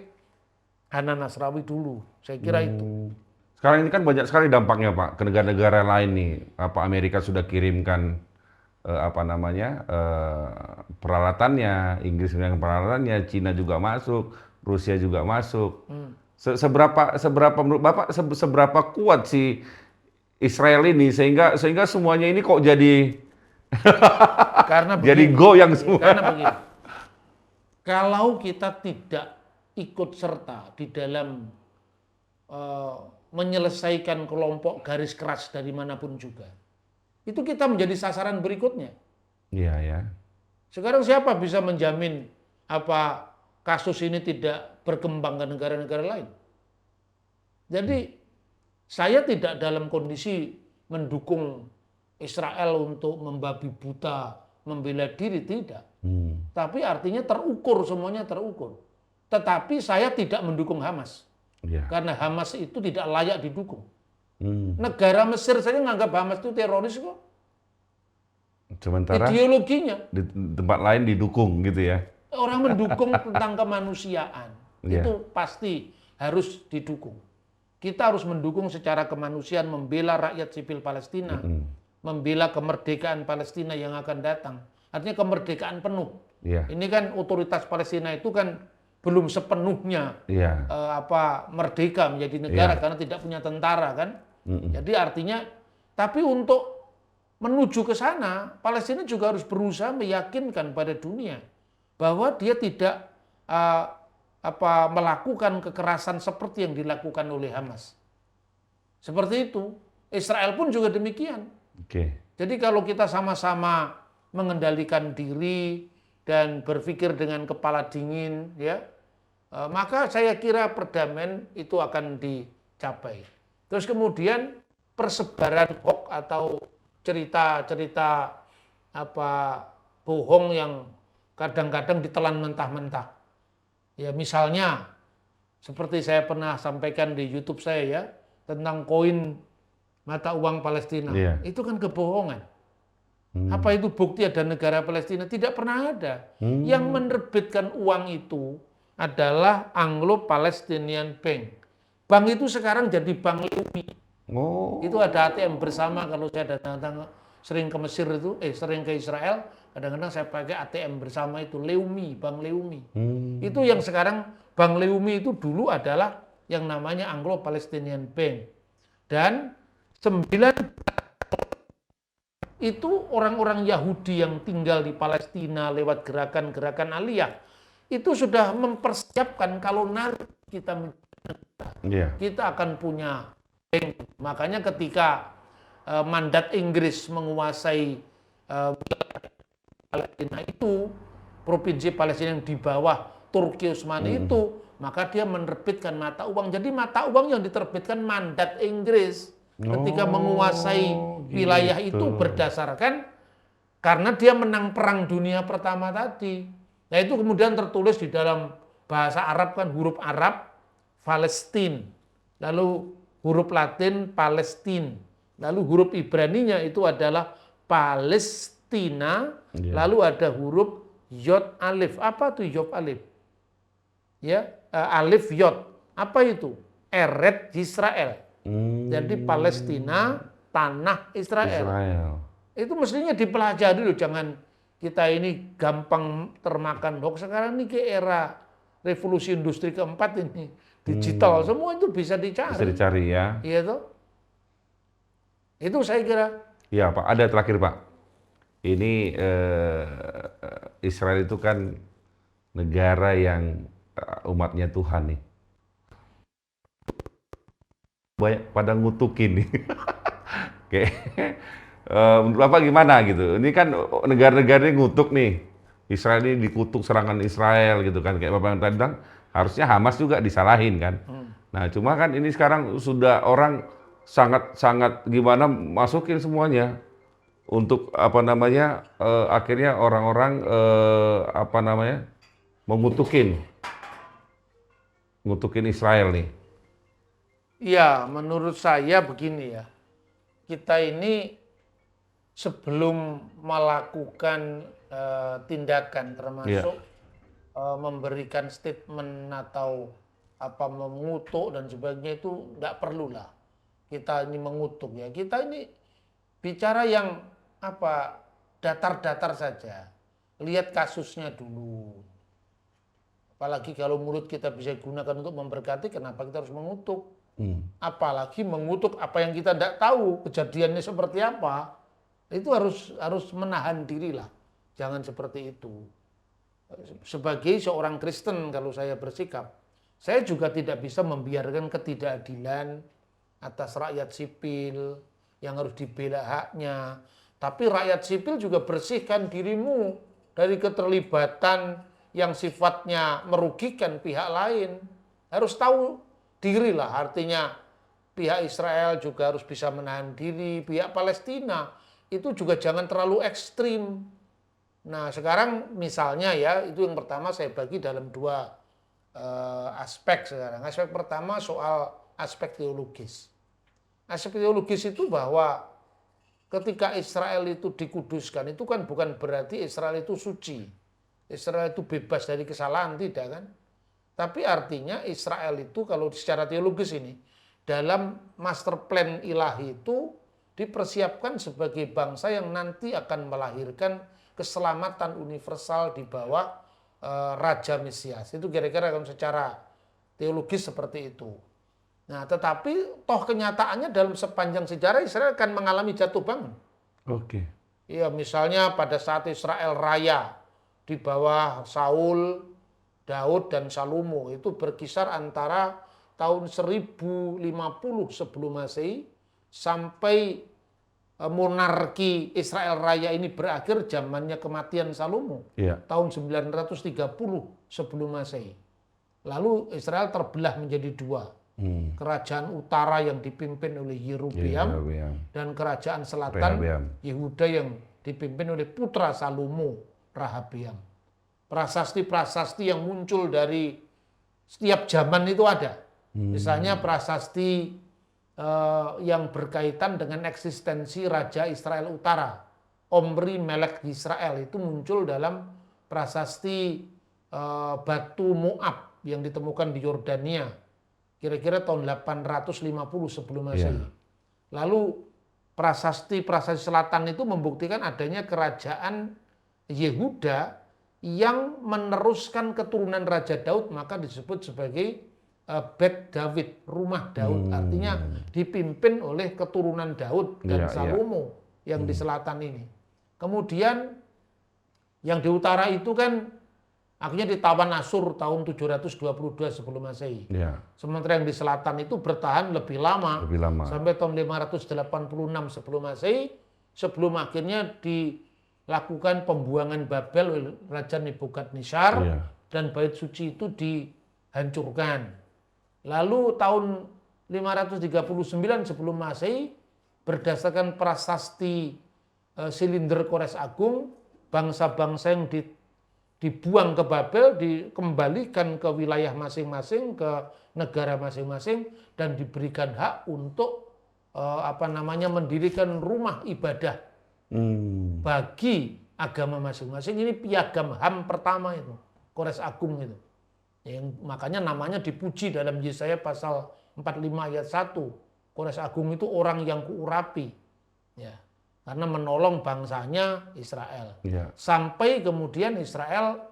Hanan Nasrawi dulu. Saya kira itu. Sekarang ini kan banyak sekali dampaknya Pak ke negara-negara lain nih. Amerika sudah kirimkan peralatannya, Inggris dengan peralatannya, Cina juga masuk, Rusia juga masuk. Seberapa menurut Bapak seberapa kuat si Israel ini sehingga semuanya ini kok jadi jadi goyang semua. Karena begini. Kalau kita tidak ikut serta di dalam menyelesaikan kelompok garis keras dari manapun juga, itu kita menjadi sasaran berikutnya. Iya ya. Sekarang siapa bisa menjamin kasus ini tidak berkembang ke negara-negara lain? Jadi saya tidak dalam kondisi mendukung Israel untuk membabi buta, membela diri, tidak. Tapi artinya terukur, semuanya terukur. Tetapi saya tidak mendukung Hamas. Karena Hamas itu tidak layak didukung. Negara Mesir saja menganggap Hamas itu teroris kok. Sementara ideologinya di tempat lain didukung gitu ya. Orang mendukung tentang kemanusiaan. Itu pasti harus didukung. Kita harus mendukung secara kemanusiaan, membela rakyat sipil Palestina, membela kemerdekaan Palestina yang akan datang. Artinya kemerdekaan penuh. Ini kan otoritas Palestina itu kan belum sepenuhnya merdeka menjadi negara karena tidak punya tentara kan. Jadi artinya, tapi untuk menuju ke sana, Palestina juga harus berusaha meyakinkan pada dunia bahwa dia tidak melakukan kekerasan seperti yang dilakukan oleh Hamas. Seperti itu. Israel pun juga demikian. Jadi kalau kita sama-sama mengendalikan diri dan berpikir dengan kepala dingin, maka saya kira perdamaian itu akan dicapai. Terus kemudian persebaran hoax atau cerita-cerita bohong yang kadang-kadang ditelan mentah-mentah. Ya misalnya seperti saya pernah sampaikan di YouTube saya tentang koin mata uang Palestina. Itu kan kebohongan. Apa itu bukti ada negara Palestina? Tidak pernah ada. Yang menerbitkan uang itu adalah Anglo-Palestinian Bank. Bank itu sekarang jadi Bank Leumi. Itu ada ATM bersama. Kalau saya datang sering ke Mesir itu, sering ke Israel, kadang-kadang saya pakai ATM bersama itu, Leumi, Bank Leumi. Itu yang sekarang Bank Leumi itu dulu adalah yang namanya Anglo-Palestinian Bank. Dan 9 itu orang-orang Yahudi yang tinggal di Palestina lewat gerakan-gerakan aliyah itu sudah mempersiapkan kalau nanti kita akan punya bank. Makanya ketika mandat Inggris menguasai Palestina itu, provinsi Palestina yang di bawah Turki Utsmani itu, maka dia menerbitkan mata uang. Jadi mata uang yang diterbitkan mandat Inggris ketika menguasai wilayah itu berdasarkan karena dia menang perang dunia pertama tadi. Nah itu kemudian tertulis di dalam bahasa Arab kan huruf Arab Palestine, lalu huruf Latin Palestine, lalu huruf Ibraninya itu adalah Palestina, lalu ada huruf Yod Alif. Apa tuh Yod Alif? Ya, Alif Yod. Apa itu? Eret Israel. Jadi Palestina, tanah Israel. Itu mestinya dipelajari loh, jangan kita ini gampang termakan hoax. Sekarang ini ke era revolusi industri keempat ini, digital, semua itu bisa dicari. Bisa dicari ya. Iya toh? Itu saya kira. Iya Pak, ada terakhir Pak. Ini Israel itu kan negara yang umatnya Tuhan nih. Banyak pada ngutukin nih. Kayak menurut Bapak gimana gitu? Ini kan negara-negara ini ngutuk nih. Israel ini dikutuk serangan Israel gitu kan. Kayak Bapak yang tadi bilang, harusnya Hamas juga disalahin kan. Nah cuma kan ini sekarang sudah orang sangat gimana masukin semuanya. Untuk apa namanya, akhirnya orang-orang apa namanya, mengutukin Israel nih. Ya, menurut saya begini ya. Kita ini sebelum melakukan tindakan termasuk memberikan statement atau apa mengutuk dan sebagainya itu enggak perlulah kita ini mengutuk ya. Kita ini bicara yang apa datar-datar saja. Lihat kasusnya dulu. Apalagi kalau mulut kita bisa gunakan untuk memberkati, kenapa kita harus mengutuk? Apalagi mengutuk apa yang kita tidak tahu kejadiannya seperti apa, itu harus menahan diri lah, jangan seperti itu. Sebagai seorang Kristen kalau saya bersikap, saya juga tidak bisa membiarkan ketidakadilan atas rakyat sipil yang harus dibela haknya. Tapi rakyat sipil juga bersihkan dirimu dari keterlibatan yang sifatnya merugikan pihak lain. Harus tahu diri lah, artinya pihak Israel juga harus bisa menahan diri, pihak Palestina itu juga jangan terlalu ekstrim. Nah sekarang misalnya ya, itu yang pertama saya bagi dalam dua aspek sekarang. Aspek pertama soal aspek teologis. Aspek teologis itu bahwa ketika Israel itu dikuduskan, itu kan bukan berarti Israel itu suci. Israel itu bebas dari kesalahan, tidak kan? Tapi artinya Israel itu kalau secara teologis ini dalam master plan ilahi itu dipersiapkan sebagai bangsa yang nanti akan melahirkan keselamatan universal di bawah Raja Mesias. Itu kira-kira kalau secara teologis seperti itu. Nah, tetapi toh kenyataannya dalam sepanjang sejarah Israel akan mengalami jatuh bangun. Oke. Iya, misalnya pada saat Israel raya di bawah Saul, Daud dan Salomo itu berkisar antara tahun 1050 sebelum Masehi sampai monarki Israel Raya ini berakhir zamannya kematian Salomo tahun 930 sebelum Masehi. Lalu Israel terbelah menjadi dua. Kerajaan utara yang dipimpin oleh Yerobeam dan kerajaan selatan Yehuda yang dipimpin oleh putra Salomo, Rehabeam. Prasasti-prasasti yang muncul dari setiap zaman itu ada. Misalnya prasasti yang berkaitan dengan eksistensi Raja Israel Utara, Omri Melek Israel, itu muncul dalam prasasti batu Moab yang ditemukan di Yordania, kira-kira tahun 850 sebelum Masehi. Lalu prasasti-prasasti selatan itu membuktikan adanya kerajaan Yehuda yang meneruskan keturunan Raja Daud, maka disebut sebagai Bet David, rumah Daud, artinya dipimpin oleh keturunan Daud dan Salomo yang di selatan ini. Kemudian yang di utara itu kan akhirnya ditawan Asyur tahun 722 sebelum Masehi. Sementara yang di selatan itu bertahan lebih lama. Sampai tahun 586 sebelum Masehi, sebelum akhirnya dilakukan pembuangan Babel oleh Raja Nebukadnezar dan bait suci itu dihancurkan. Lalu tahun 539 sebelum Masehi, berdasarkan prasasti Silinder Kores Agung, bangsa-bangsa yang dibuang ke Babel dikembalikan ke wilayah masing-masing, ke negara masing-masing, dan diberikan hak untuk mendirikan rumah ibadah bagi agama masing-masing. Ini piagam HAM pertama itu, Kores Agung itu. Yang makanya namanya dipuji dalam Yesaya pasal 45 ayat 1. Kores Agung itu orang yang kuurapi. Ya. Karena menolong bangsanya Israel. Sampai kemudian Israel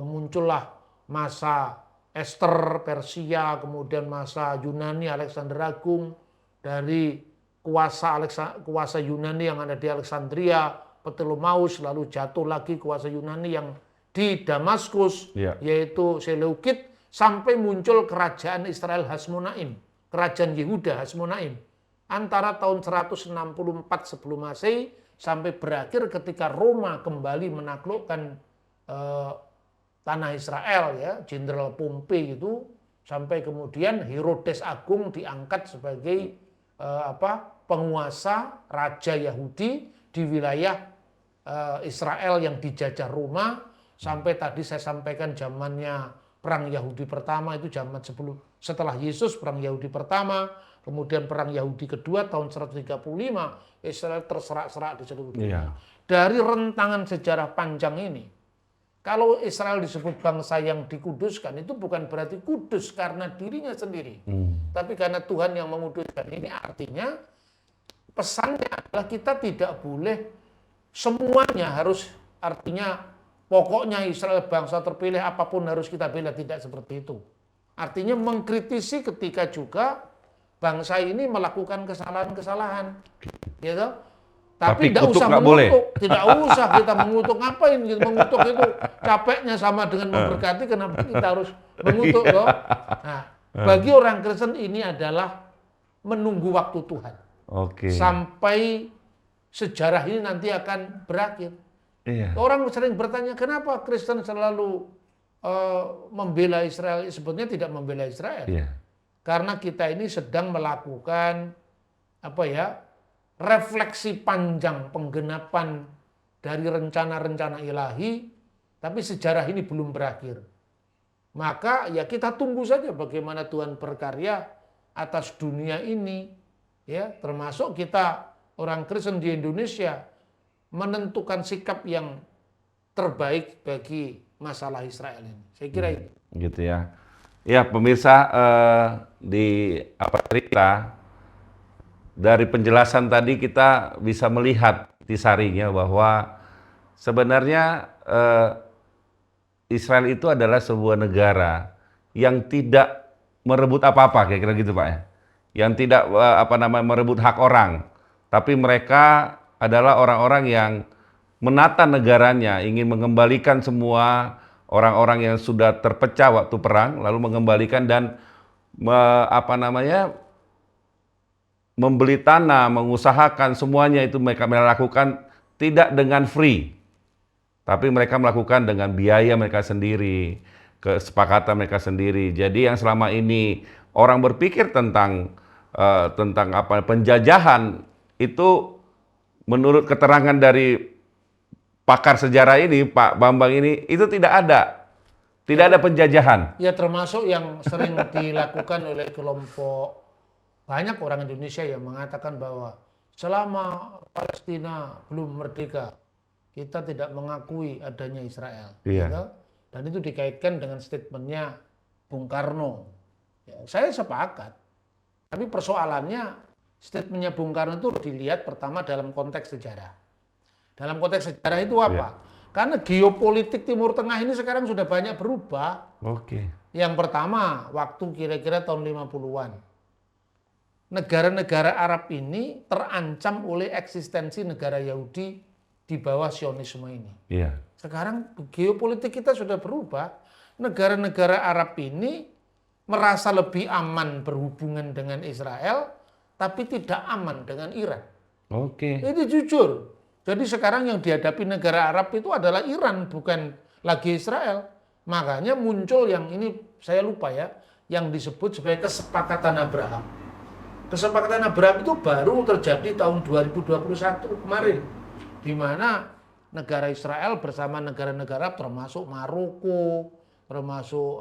muncullah masa Ester Persia, kemudian masa Yunani Alexander Agung, dari kuasa Yunani yang ada di Alexandria, Ptolemeus, lalu jatuh lagi kuasa Yunani yang di Damaskus, yaitu Seleukid, sampai muncul kerajaan Israel Hasmonaim, kerajaan Yehuda Hasmonaim, antara tahun 164 sebelum Masehi sampai berakhir ketika Roma kembali menaklukkan tanah Israel, ya, Jenderal Pompei itu, sampai kemudian Herodes Agung diangkat sebagai penguasa raja Yahudi di wilayah Israel yang dijajah Roma. Sampai tadi saya sampaikan zamannya Perang Yahudi pertama, itu zaman setelah Yesus, Perang Yahudi pertama, kemudian Perang Yahudi kedua tahun 135, Israel terserak-serak di seluruh dunia. Dari rentangan sejarah panjang ini, kalau Israel disebut bangsa yang dikuduskan, itu bukan berarti kudus karena dirinya sendiri, tapi karena Tuhan yang menguduskan. Ini artinya pesannya adalah kita tidak boleh semuanya harus, artinya pokoknya Israel bangsa terpilih, apapun harus kita bela, tidak seperti itu. Artinya mengkritisi ketika juga bangsa ini melakukan kesalahan-kesalahan, gitu. Tapi tidak usah mengutuk, tidak usah kita mengutuk, ngapain gitu mengutuk, itu capeknya sama dengan memberkati, kenapa kita harus mengutuk, loh. Nah, bagi orang Kristen ini adalah menunggu waktu Tuhan. Sampai sejarah ini nanti akan berakhir. Orang sering bertanya, kenapa Kristen selalu membela Israel? Sebetulnya tidak membela Israel. Karena kita ini sedang melakukan refleksi panjang penggenapan dari rencana-rencana ilahi, tapi sejarah ini belum berakhir. Maka ya kita tunggu saja bagaimana Tuhan berkarya atas dunia ini, ya, termasuk kita orang Kristen di Indonesia menentukan sikap yang terbaik bagi masalah Israel ini. Saya kira itu. Gitu ya. Ya, pemirsa, di cerita dari penjelasan tadi kita bisa melihat intisarinya bahwa sebenarnya Israel itu adalah sebuah negara yang tidak merebut apa-apa, kira-kira gitu, Pak, ya. Yang tidak merebut hak orang, tapi mereka adalah orang-orang yang menata negaranya, ingin mengembalikan semua orang-orang yang sudah terpecah waktu perang, lalu mengembalikan dan membeli tanah, mengusahakan, semuanya itu mereka melakukan tidak dengan free, tapi mereka melakukan dengan biaya mereka sendiri, kesepakatan mereka sendiri. Jadi yang selama ini orang berpikir tentang penjajahan itu, menurut keterangan dari pakar sejarah ini, Pak Bambang ini, itu tidak ada penjajahan. Ya, termasuk yang sering dilakukan oleh kelompok banyak orang Indonesia yang mengatakan bahwa selama Palestina belum merdeka, kita tidak mengakui adanya Israel. Gitu? Dan itu dikaitkan dengan statementnya Bung Karno. Ya, saya sepakat. Tapi persoalannya, statementnya Bung Karno itu dilihat pertama dalam konteks sejarah. Dalam konteks sejarah itu apa? Karena geopolitik Timur Tengah ini sekarang sudah banyak berubah. Oke. Yang pertama, waktu kira-kira tahun 50-an. Negara-negara Arab ini terancam oleh eksistensi negara Yahudi di bawah Zionisme ini. Iya. Sekarang geopolitik kita sudah berubah. Negara-negara Arab ini merasa lebih aman berhubungan dengan Israel, tapi tidak aman dengan Iran. Oke. Ini jujur. Jadi sekarang yang dihadapi negara Arab itu adalah Iran, bukan lagi Israel. Makanya muncul yang ini, saya lupa ya, yang disebut sebagai kesepakatan Abraham. Kesepakatan Abraham itu baru terjadi tahun 2021 kemarin, di mana negara Israel bersama negara-negara termasuk Maroko, termasuk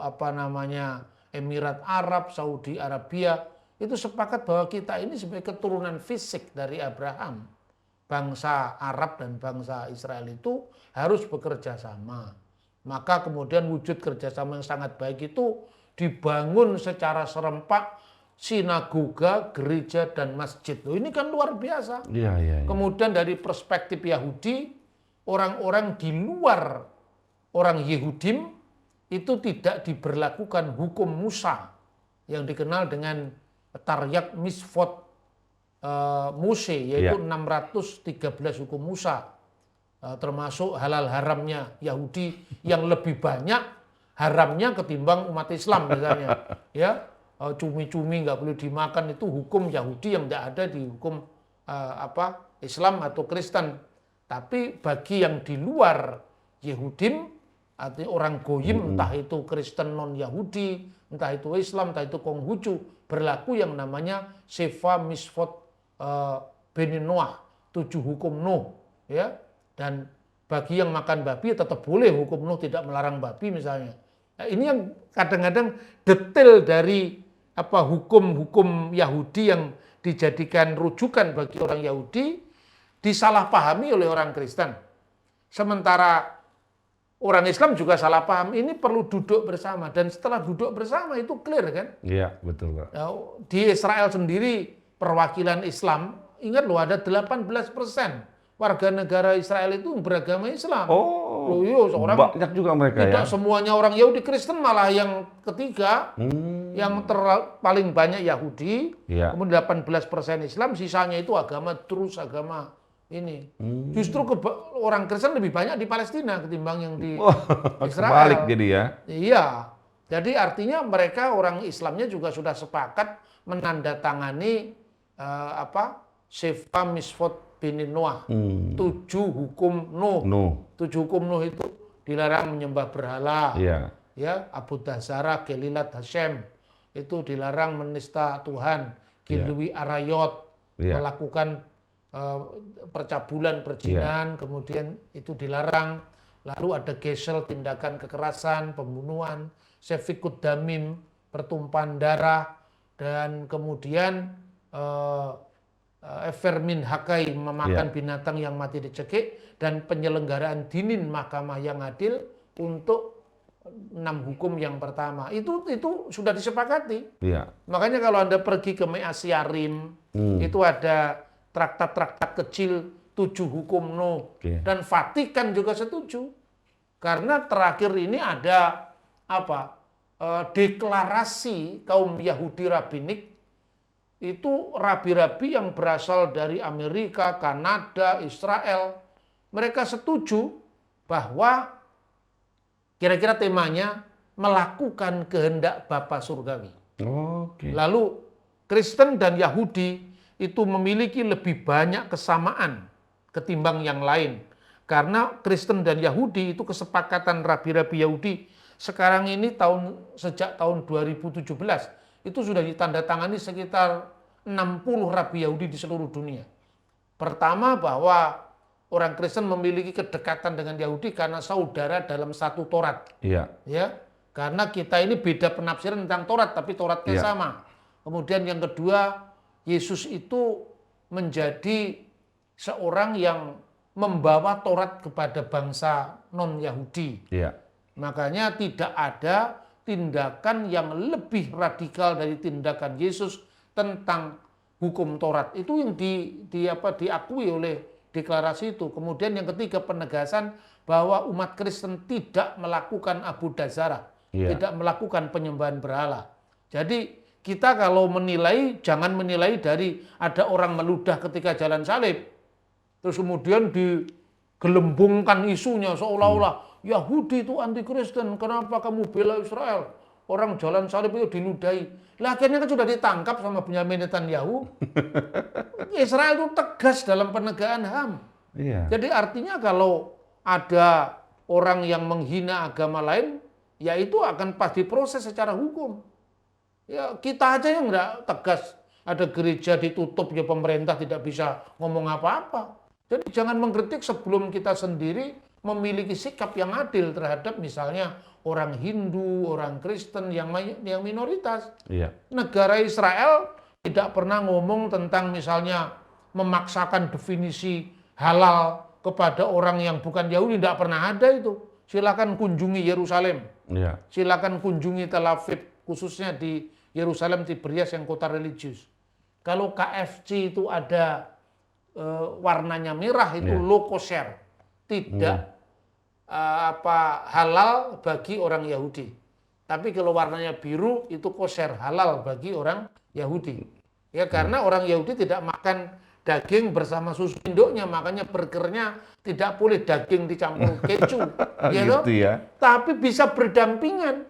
Emirat Arab, Saudi Arabia, itu sepakat bahwa kita ini sebagai keturunan fisik dari Abraham. Bangsa Arab dan bangsa Israel itu harus bekerja sama. Maka kemudian wujud kerjasama yang sangat baik itu dibangun secara serempak sinagoga, gereja, dan masjid. Loh, ini kan luar biasa. Iya, iya, iya. Kemudian dari perspektif Yahudi, orang-orang di luar orang Yehudim itu tidak diberlakukan hukum Musa yang dikenal dengan Taryag Misvot Mose, yaitu 613 hukum Musa, termasuk halal haramnya Yahudi yang lebih banyak haramnya ketimbang umat Islam misalnya. Ya, cumi-cumi nggak boleh dimakan, itu hukum Yahudi yang tidak ada di hukum Islam atau Kristen. Tapi bagi yang di luar Yehudim, artinya orang goyim, entah itu Kristen non Yahudi, entah itu Islam, entah itu Konghucu, berlaku yang namanya Sheva Misvot Beni Noah, 7 hukum Nuh, ya. Dan bagi yang makan babi tetap boleh hukum Nuh, tidak melarang babi misalnya. Nah, ini yang kadang-kadang detail dari hukum-hukum Yahudi yang dijadikan rujukan bagi orang Yahudi disalahpahami oleh orang Kristen. Sementara orang Islam juga salah paham. Ini perlu duduk bersama, dan setelah duduk bersama itu clear kan? Iya, betul, Pak. Nah, di Israel sendiri perwakilan Islam, ingat loh, ada 18% warga negara Israel itu beragama Islam. Oh, banyak juga mereka tidak ya? semuanya orang Yahudi, Kristen malah yang ketiga, yang paling banyak Yahudi, kemudian 18% Islam, sisanya itu agama terus, agama ini. Justru orang Kristen lebih banyak di Palestina ketimbang yang di Israel. Kebalik jadi ya? Iya. Jadi artinya mereka orang Islamnya juga sudah sepakat menandatangani Sheva Misvot Beni Noah, 7 hukum Nuh. 7 hukum Nuh itu dilarang menyembah berhala, ya, Abu Dazara, Gelilat Hashem, itu dilarang menista Tuhan, Gilui Arayot, melakukan percabulan, perjinan, kemudian itu dilarang. Lalu ada gesel, tindakan kekerasan, pembunuhan, sefikut damim, pertumpahan darah, dan kemudian Evermin Hakai, memakan binatang yang mati dicekik, dan penyelenggaraan dinin mahkamah yang adil untuk 6 hukum yang pertama. Itu sudah disepakati. Makanya kalau Anda pergi ke Measyarim, itu ada traktat-traktat kecil 7 hukum Nuh, dan Vatikan juga setuju. Karena terakhir ini ada deklarasi kaum Yahudi Rabbinik, itu rabi-rabi yang berasal dari Amerika, Kanada, Israel. Mereka setuju bahwa kira-kira temanya melakukan kehendak Bapa Surgawi. Lalu Kristen dan Yahudi itu memiliki lebih banyak kesamaan ketimbang yang lain. Karena Kristen dan Yahudi itu kesepakatan rabi-rabi Yahudi sekarang ini sejak tahun 2017 itu sudah ditandatangani sekitar 60 rabi Yahudi di seluruh dunia. Pertama, bahwa orang Kristen memiliki kedekatan dengan Yahudi karena saudara dalam satu Taurat. Ya, karena kita ini beda penafsiran tentang Taurat, tapi Tauratnya sama. Kemudian yang kedua, Yesus itu menjadi seorang yang membawa Taurat kepada bangsa non-Yahudi. Makanya tidak ada tindakan yang lebih radikal dari tindakan Yesus tentang hukum Taurat. Itu yang diakui oleh deklarasi itu. Kemudian yang ketiga, penegasan bahwa umat Kristen tidak melakukan Abu Dzarah, tidak melakukan penyembahan berhala. Jadi kita kalau menilai, jangan menilai dari ada orang meludah ketika jalan salib, terus kemudian digelembungkan isunya seolah-olah Yahudi itu anti Kristen, kenapa kamu bela Israel? Orang jalan salib itu diludahi. Lah akhirnya kan sudah ditangkap sama Benyamin Netanyahu. Israel itu tegas dalam penegakan HAM. Jadi artinya kalau ada orang yang menghina agama lain, ya itu akan pasti diproses secara hukum. Ya kita aja yang enggak tegas. Ada gereja ditutup, ya pemerintah tidak bisa ngomong apa-apa. Jadi jangan mengkritik sebelum kita sendiri memiliki sikap yang adil terhadap misalnya orang Hindu, orang Kristen yang minoritas. Negara Israel tidak pernah ngomong tentang misalnya memaksakan definisi halal kepada orang yang bukan Yahudi, tidak pernah ada itu. Silakan kunjungi Yerusalem, silakan kunjungi Tel Aviv, khususnya di Yerusalem Tiberias yang kota religius. Kalau KFC itu ada warnanya merah itu lo kosher, tidak halal bagi orang Yahudi. Tapi kalau warnanya biru itu kosher, halal bagi orang Yahudi. Ya karena orang Yahudi tidak makan daging bersama susu induknya, makanya burgernya tidak boleh daging dicampur keju. Gitu ya. Tapi bisa berdampingan.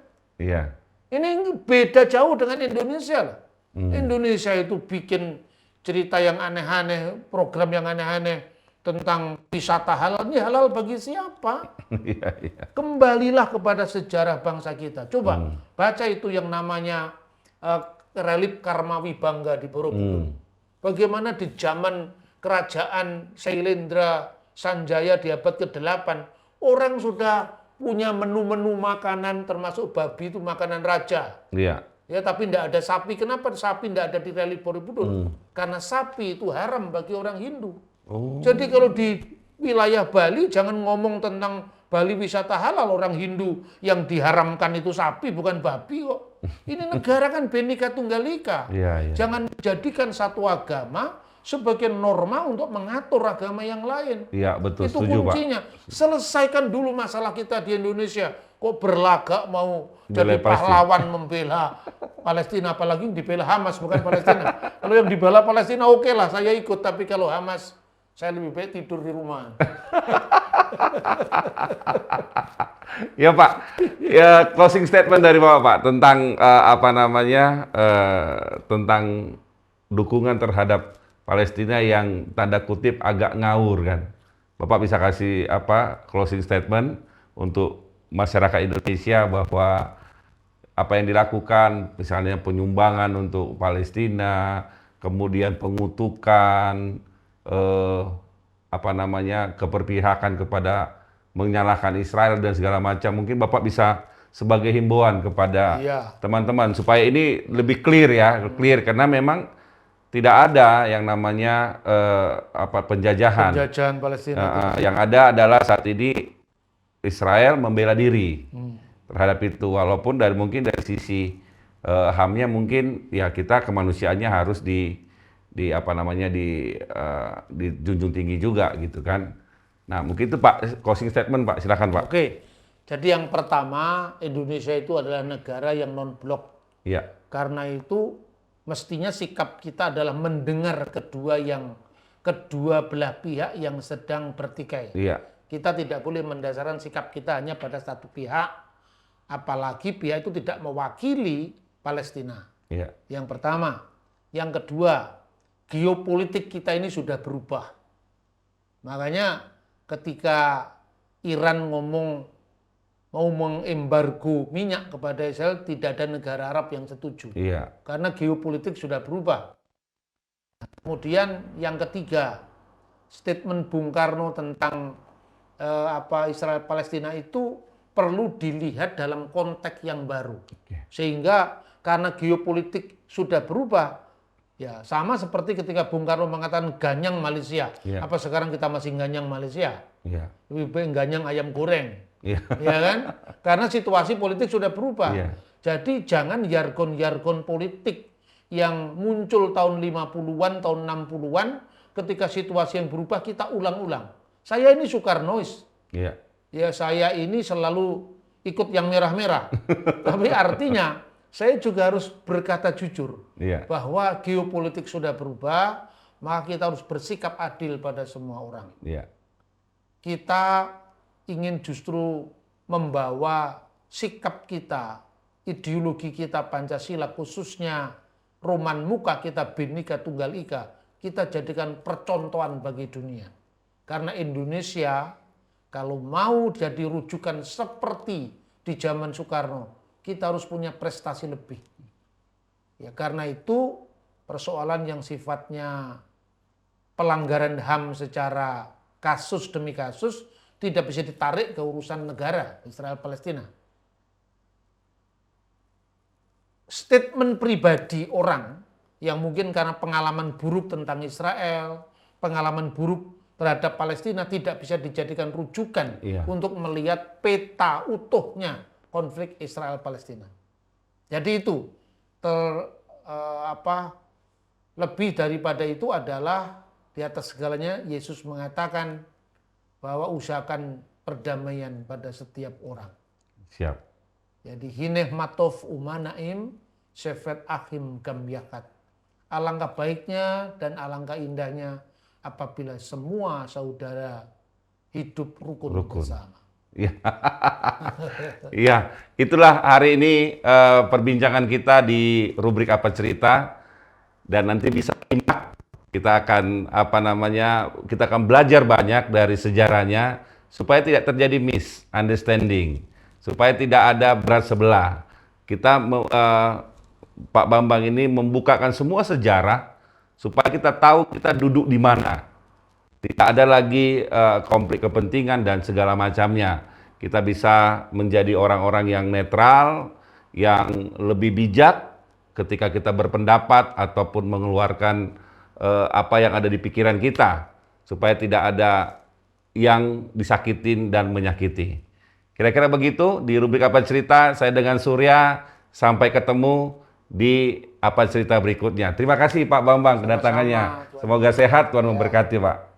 Ini beda jauh dengan Indonesia. Indonesia itu bikin cerita yang aneh-aneh, program yang aneh-aneh tentang wisata halal. Ini halal bagi siapa? Kembalilah kepada sejarah bangsa kita. Coba baca itu yang namanya relip Karma Wibangga di Borobudur. Bagaimana di zaman kerajaan Sailendra Sanjaya di abad ke-8, orang sudah punya menu-menu makanan termasuk babi itu makanan raja. Ya, tapi tidak ada sapi. Kenapa sapi tidak ada di relip Borobudur? Karena sapi itu haram bagi orang Hindu. Jadi kalau di wilayah Bali jangan ngomong tentang Bali wisata halal, orang Hindu yang diharamkan itu sapi bukan babi kok. Ini negara kan Bhinneka Tunggal Ika. Jangan jadikan satu agama sebagai norma untuk mengatur agama yang lain. Betul, itu setuju, kuncinya. Pak. Selesaikan dulu masalah kita di Indonesia. Kok berlagak mau jadi pahlawan membela Palestina, apalagi dibela Hamas bukan Palestina. Kalau yang dibela Palestina oke lah, saya ikut. Tapi kalau Hamas, saya lebih baik tidur di rumah. Ya Pak, ya closing statement dari Bapak Pak tentang tentang dukungan terhadap Palestina yang tanda kutip agak ngawur kan. Bapak bisa kasih closing statement untuk masyarakat Indonesia bahwa apa yang dilakukan misalnya penyumbangan untuk Palestina, kemudian pengutukan keperpihakan kepada menyalahkan Israel dan segala macam. Mungkin Bapak bisa sebagai himbauan kepada teman-teman supaya ini lebih clear karena memang tidak ada yang namanya penjajahan Palestina. Yang ada adalah saat ini Israel membela diri terhadap itu, walaupun mungkin dari sisi HAM-nya mungkin ya kita kemanusiaannya harus dijunjung tinggi juga gitu kan. Nah, mungkin itu Pak, closing statement Pak, silakan Pak. Oke, jadi yang pertama Indonesia itu adalah negara yang non-blok. Karena itu mestinya sikap kita adalah mendengar kedua belah pihak yang sedang bertikai. Kita tidak boleh mendasarkan sikap kita hanya pada satu pihak, apalagi pihak itu tidak mewakili Palestina. Yang pertama. Yang kedua, geopolitik kita ini sudah berubah. Makanya ketika Iran ngomong mau mengembargo minyak kepada Israel, tidak ada negara Arab yang setuju. Karena geopolitik sudah berubah. Kemudian yang ketiga, statement Bung Karno tentang Israel Palestina itu perlu dilihat dalam konteks yang baru. Sehingga karena geopolitik sudah berubah, ya sama seperti ketika Bung Karno mengatakan ganyang Malaysia. Apa sekarang kita masih ganyang Malaysia? Lebih baik ganyang ayam goreng. Ya kan? Karena situasi politik sudah berubah. Jadi jangan jargon-jargon politik yang muncul tahun 50-an, tahun 60-an, ketika situasi yang berubah kita ulang-ulang. Saya ini Soekarnois. ya saya ini selalu ikut yang merah-merah. Tapi artinya saya juga harus berkata jujur bahwa geopolitik sudah berubah, maka kita harus bersikap adil pada semua orang. Kita ingin justru membawa sikap kita, ideologi kita Pancasila, khususnya roman muka kita Bhinneka Tunggal Ika, kita jadikan percontohan bagi dunia. Karena Indonesia kalau mau jadi rujukan seperti di zaman Soekarno, kita harus punya prestasi lebih. Ya, karena itu persoalan yang sifatnya pelanggaran HAM secara kasus demi kasus tidak bisa ditarik ke urusan negara Israel Palestina. Statement pribadi orang yang mungkin karena pengalaman buruk tentang Israel, pengalaman buruk terhadap Palestina tidak bisa dijadikan rujukan untuk melihat peta utuhnya konflik Israel-Palestina. Jadi itu lebih daripada itu adalah di atas segalanya Yesus mengatakan bahwa usahakan perdamaian pada setiap orang. Siap. Jadi hineh matov umanaim syefet achim gam yakat. Alangkah baiknya dan alangkah indahnya apabila semua saudara hidup rukun bersama. Iya, itulah hari ini perbincangan kita di rubrik Apa Cerita, dan nanti bisa kita akan kita akan belajar banyak dari sejarahnya supaya tidak terjadi misunderstanding, supaya tidak ada berat sebelah. Kita Pak Bambang ini membukakan semua sejarah supaya kita tahu kita duduk di mana. Tidak ada lagi konflik kepentingan dan segala macamnya. Kita bisa menjadi orang-orang yang netral, yang lebih bijak ketika kita berpendapat ataupun mengeluarkan apa yang ada di pikiran kita, supaya tidak ada yang disakitin dan menyakiti. Kira-kira begitu di rubrik Apa Cerita. Saya dengan Surya, sampai ketemu di Apa Cerita berikutnya. Terima kasih Pak Bambang kedatangannya. Semoga sehat, Tuhan memberkati Pak.